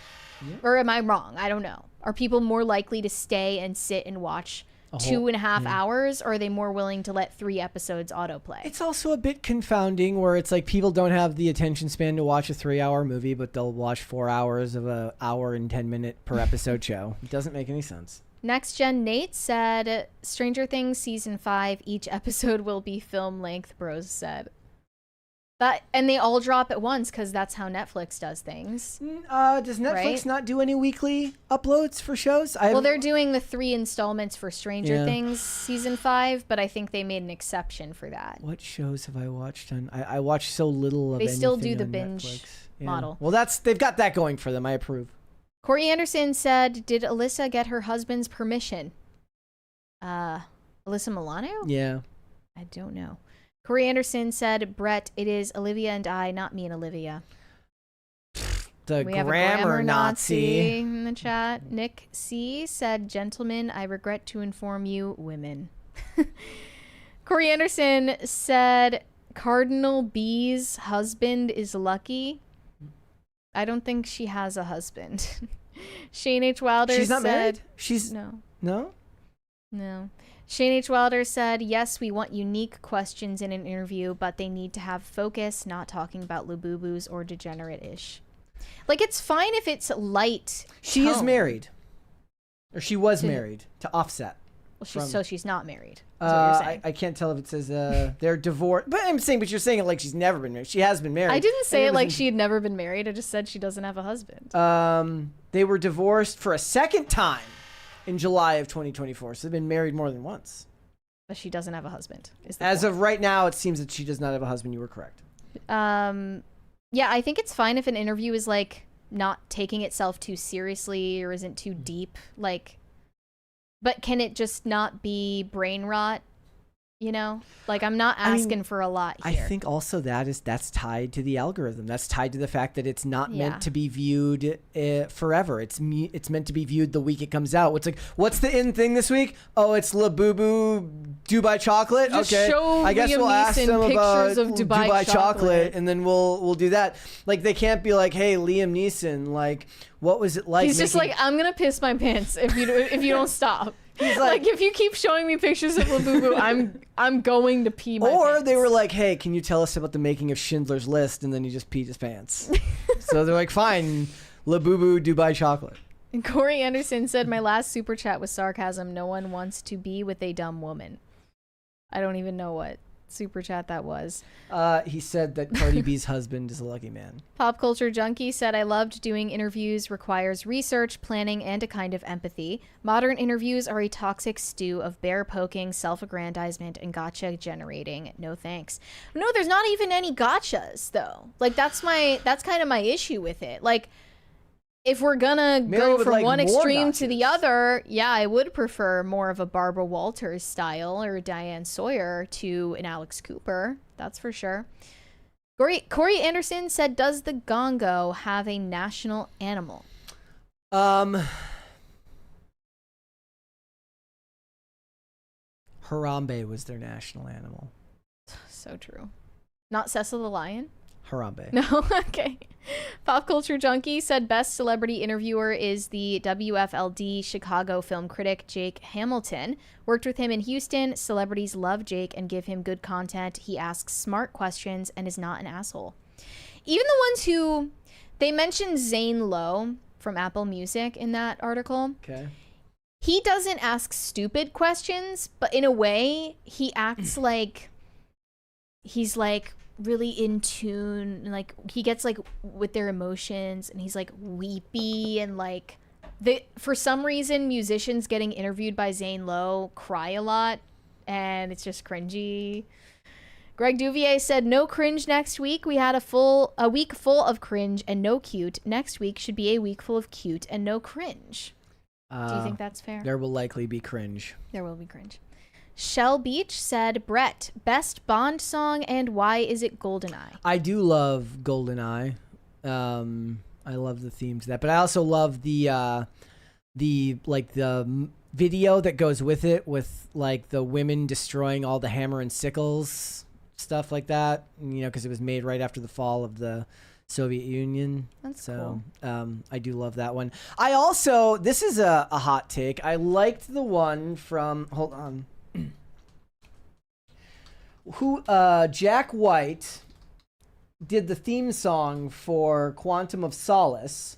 Yeah. Or am I wrong? I don't know. Are people more likely to stay and sit and watch 2.5 hours, or are they more willing to let 3 episodes autoplay? It's also a bit confounding where it's like people don't have the attention span to watch a 3-hour movie, but they'll watch 4 hours of a hour and 10 minute per episode show. It doesn't make any sense. Next Gen Nate said, Stranger Things Season 5, each episode will be film length, bros said. And they all drop at once because that's how Netflix does things. Does Netflix not do any weekly uploads for shows? Well, they're doing the 3 installments for Stranger Things Season 5, but I think they made an exception for that. What shows have I watched on? I watch so little of They anything still do the on binge Netflix. model. Well, they've got that going for them. I approve. Corey Anderson said, did Alyssa get her husband's permission? Alyssa Milano? Yeah. I don't know. Corey Anderson said, Brett, it is Olivia and I, not me and Olivia. The We have a grammar Nazi in the chat. Nick C said, gentlemen, I regret to inform you, women. Corey Anderson said, Cardinal B's husband is lucky. I don't think she has a husband. Shane H. Wilder She's not said, married? She's No. Shane H. Wilder said, yes, we want unique questions in an interview, but they need to have focus, not talking about Labubu's or degenerate-ish. Like, it's fine if it's light. She is tone. married. Or she was married to Offset. Well, so she's not married. Is what you're saying. I can't tell if it says they're divorced. But you're saying it like she's never been married. She has been married. I didn't say it like she had never been married. I just said she doesn't have a husband. They were divorced for a second time in July of 2024. So they've been married more than once. But she doesn't have a husband. As of right now, it seems that she does not have a husband. You were correct. Yeah, I think it's fine if an interview is like not taking itself too seriously or isn't too deep. Like, but can it just not be brain rot? You know, like I'm not asking for a lot here. I think also that's tied to the algorithm. That's tied to the fact that it's not meant to be viewed forever. It's meant to be viewed the week it comes out. It's like, what's the in thing this week? Oh, it's Labubu Dubai chocolate. Just okay, show I guess Liam we'll ask Neeson them about pictures of Dubai chocolate, and then we'll do that. Like they can't be like, hey, Liam Neeson, like what was it like? He's just like, I'm gonna piss my pants if you don't stop. He's like, if you keep showing me pictures of Labubu, I'm going to pee my pants. Or they were like, hey, can you tell us about the making of Schindler's List? And then he just peed his pants. So they're like, fine, Labubu Dubai chocolate. And Corey Anderson said, my last super chat was sarcasm. No one wants to be with a dumb woman. I don't even know what super chat that was. He said that Cardi B's husband is a lucky man. Pop Culture Junkie said, I loved doing interviews, requires research, planning, and a kind of empathy. Modern interviews are a toxic stew of bear poking, self-aggrandizement, and gotcha generating. No thanks. No, there's not even any gotchas though. Like that's kind of my issue with it. Like if we're gonna go from one extreme to the other, yeah, I would prefer more of a Barbara Walters style or Diane Sawyer to an Alex Cooper. That's for sure. Corey Anderson said, does the Gongo have a national animal? Harambe was their national animal. So true. Not Cecil the Lion? Harambe. No? Okay. Pop Culture Junkie said best celebrity interviewer is the WFLD Chicago film critic Jake Hamilton. Worked with him in Houston. Celebrities love Jake and give him good content. He asks smart questions and is not an asshole. Even the ones who... They mentioned Zane Lowe from Apple Music in that article. Okay. He doesn't ask stupid questions, but in a way, he acts like... He's like... really in tune, like he gets like with their emotions, and he's like weepy, and like for some reason musicians getting interviewed by Zane Lowe cry a lot, and it's just cringy. Greg Duvier said, no cringe next week. We had a week full of cringe and no cute. Next week should be a week full of cute and no cringe. Do you think that's fair? There will likely be cringe. There will be cringe. Shell Beach said, Brett, best Bond song and why is it GoldenEye? I do love GoldenEye. I love the theme to that, but I also love the video that goes with it, with like the women destroying all the hammer and sickles, stuff like that. You know, because it was made right after the fall of the Soviet Union. That's so cool. I do love that one. I also, this is a hot take. I liked the one from, hold on, Jack White did the theme song for Quantum of Solace,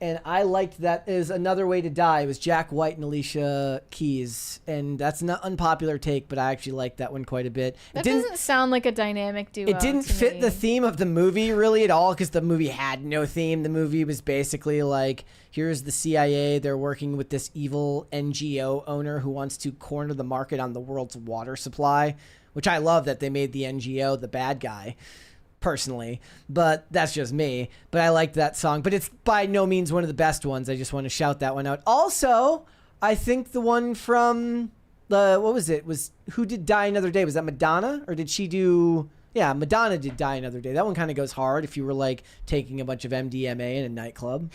and I liked that as Another Way to Die. It was Jack White and Alicia Keys, and that's an unpopular take, but I actually liked that one quite a bit. That doesn't sound like a dynamic duo. It didn't fit the theme of the movie really at all, because the movie had no theme. The movie was basically like, here's the CIA, they're working with this evil NGO owner who wants to corner the market on the world's water supply, which I love that they made the NGO the bad guy, personally, but that's just me. But I liked that song, but it's by no means one of the best ones. I just want to shout that one out. Also, I think the one from the, what was it? Who did Die Another Day? Was that Madonna? Or did she do, yeah, Madonna did Die Another Day. That one kind of goes hard if you were like taking a bunch of MDMA in a nightclub.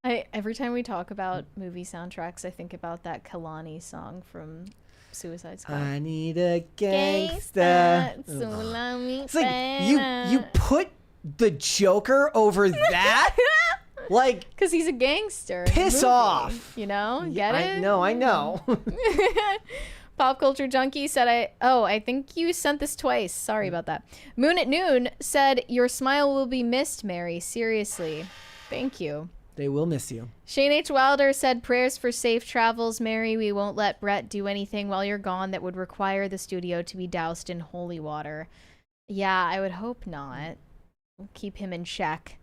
Every time we talk about movie soundtracks, I think about that Kalani song from Suicide Squad. I need a gangsta. It's like you put the Joker over that? Like, because he's a gangster. Piss off. You know? Yeah, Get it? I know. Pop Culture Junkie said, I think you sent this twice. Sorry about that. Moon at Noon said, your smile will be missed, Mary. Seriously. Thank you. They will miss you. Shane H. Wilder said, prayers for safe travels, Mary. We won't let Brett do anything while you're gone that would require the studio to be doused in holy water. Yeah, I would hope not. We'll keep him in check.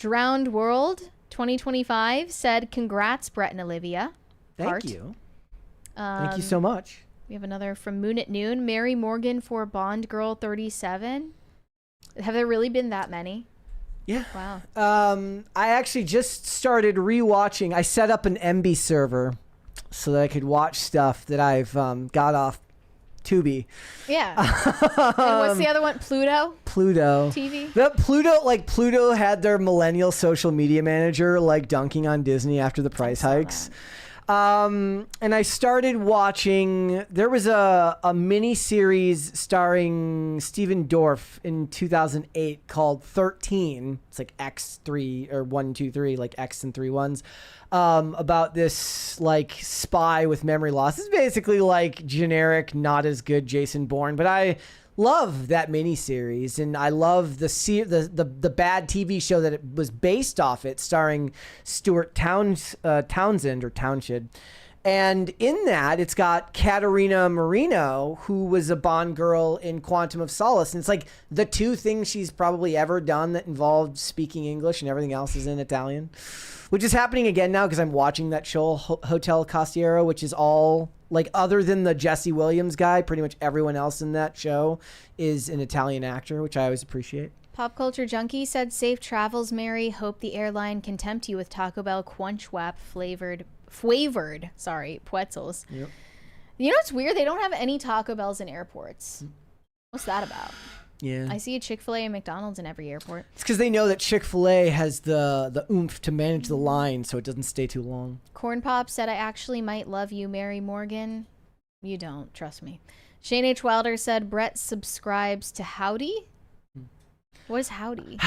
Drowned World 2025 said, congrats, Brett and Olivia. Thank you. Thank you so much. We have another from Moon at Noon. Mary Morgan for Bond Girl 37. Have there really been that many? Yeah. Wow. I actually just started rewatching. I set up an MB server so that I could watch stuff that I've got off Tubi. Yeah. And what's the other one? Pluto TV. That Pluto had their millennial social media manager like dunking on Disney after the price hikes. And I started watching, there was a mini series starring Steven Dorff in 2008 called 13. It's like X3 or 1, 2, 3, like X and 3 ones, about this like spy with memory loss. It's basically like generic, not as good Jason Bourne, but I love that miniseries, and I love the bad TV show that it was based off it, starring Stuart Townsend or Townshend. And in that, it's got Katerina Marino, who was a Bond girl in Quantum of Solace. And it's like the two things she's probably ever done that involved speaking English, and everything else is in Italian, which is happening again now because I'm watching that show, Hotel Castiero, which is all, like, other than the Jesse Williams guy, pretty much everyone else in that show is an Italian actor, which I always appreciate. Pop Culture Junkie said, safe travels, Mary. Hope the airline can tempt you with Taco Bell Crunch Wrap flavored pretzels. Yep. You know what's weird? They don't have any Taco Bells in airports. What's that about? Yeah. I see a Chick-fil-A and McDonald's in every airport. It's because they know that Chick-fil-A has the oomph to manage the line so it doesn't stay too long. Corn Pop said, I actually might love you, Mary Morgan. You don't, trust me. Shane H. Wilder said, Brett subscribes to Howdy. What is Howdy?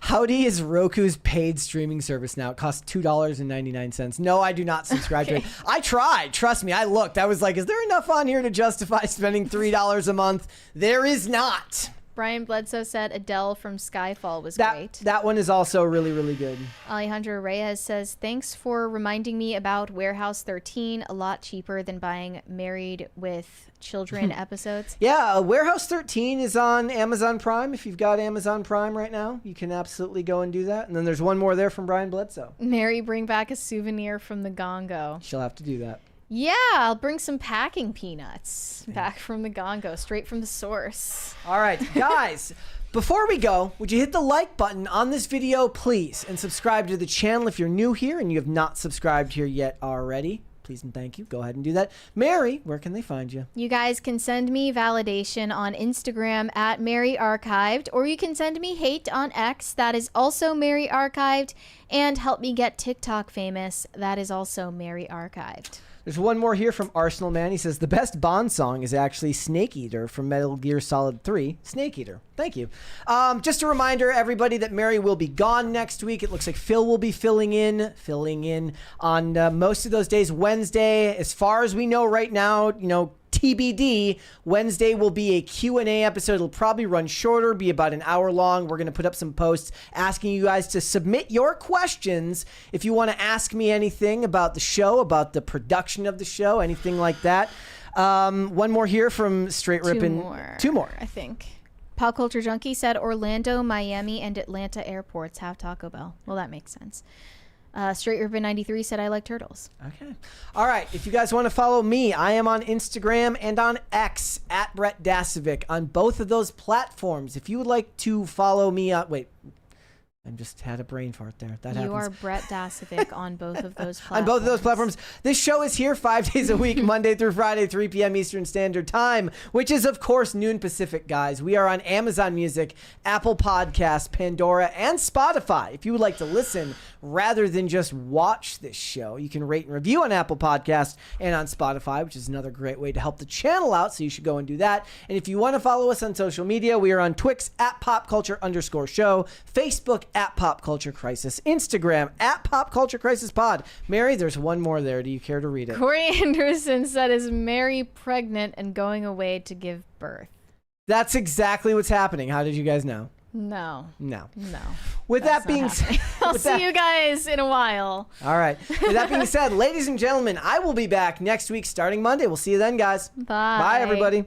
Howdy is Roku's paid streaming service now. It costs $2.99. No, I do not subscribe to it. I tried. Trust me. I looked. I was like, is there enough on here to justify spending $3 a month? There is not. Brian Bledsoe said Adele from Skyfall was great. That one is also really, really good. Alejandro Reyes says, thanks for reminding me about Warehouse 13. A lot cheaper than buying Married with Children episodes. Yeah, Warehouse 13 is on Amazon Prime. If you've got Amazon Prime right now, you can absolutely go and do that. And then there's one more there from Brian Bledsoe. Mary, bring back a souvenir from the Gongo. She'll have to do that. Yeah, I'll bring some packing peanuts back from the Gongo, straight from the source. All right, guys. Before we go, would you hit the like button on this video, please, and subscribe to the channel if you're new here and you have not subscribed here yet already. Please and thank you. Go ahead and do that. Mary, where can they find you? You guys can send me validation on Instagram at Mary Archived, or you can send me hate on X. That is also Mary Archived. And help me get TikTok famous. That is also Mary Archived. There's one more here from Arsenal Man. He says, the best Bond song is actually Snake Eater from Metal Gear Solid 3. Snake Eater. Thank you. Just a reminder, everybody, that Mary will be gone next week. It looks like Phil will be filling in on most of those days. Wednesday, as far as we know right now, TBD, Wednesday will be a Q&A episode. It'll probably run shorter, be about an hour long. We're going to put up some posts asking you guys to submit your questions. If you want to ask me anything about the show, about the production of the show, anything like that. One more here from Straight Rippin'. Two more. I think. Pop Culture Junkie said Orlando, Miami, and Atlanta airports have Taco Bell. Well, that makes sense. Straight Rippin' 93 said I like turtles. Okay. All right. If you guys want to follow me, I am on Instagram and on X at Brett Dasovic on both of those platforms. If you would like to follow me wait, I just had a brain fart there. That happens. You are Brett Dasovic on both of those platforms. On both of those platforms. This show is here 5 days a week, Monday through Friday, 3 p.m. Eastern Standard Time, which is, of course, noon Pacific, guys. We are on Amazon Music, Apple Podcasts, Pandora, and Spotify. If you would like to listen rather than just watch this show, you can rate and review on Apple Podcasts and on Spotify, which is another great way to help the channel out, so you should go and do that. And if you want to follow us on social media, we are on Twix at popculture_show, Facebook at Pop Culture Crisis, Instagram at Pop Culture Crisis Pod. Mary, there's one more there. Do you care to read it? Corey Anderson said, is Mary pregnant and going away to give birth? That's exactly what's happening. How did you guys know? No. With that being said, I'll see you guys in a while. All right. With that being said, ladies and gentlemen, I will be back next week starting Monday. We'll see you then, guys. Bye. Bye, everybody.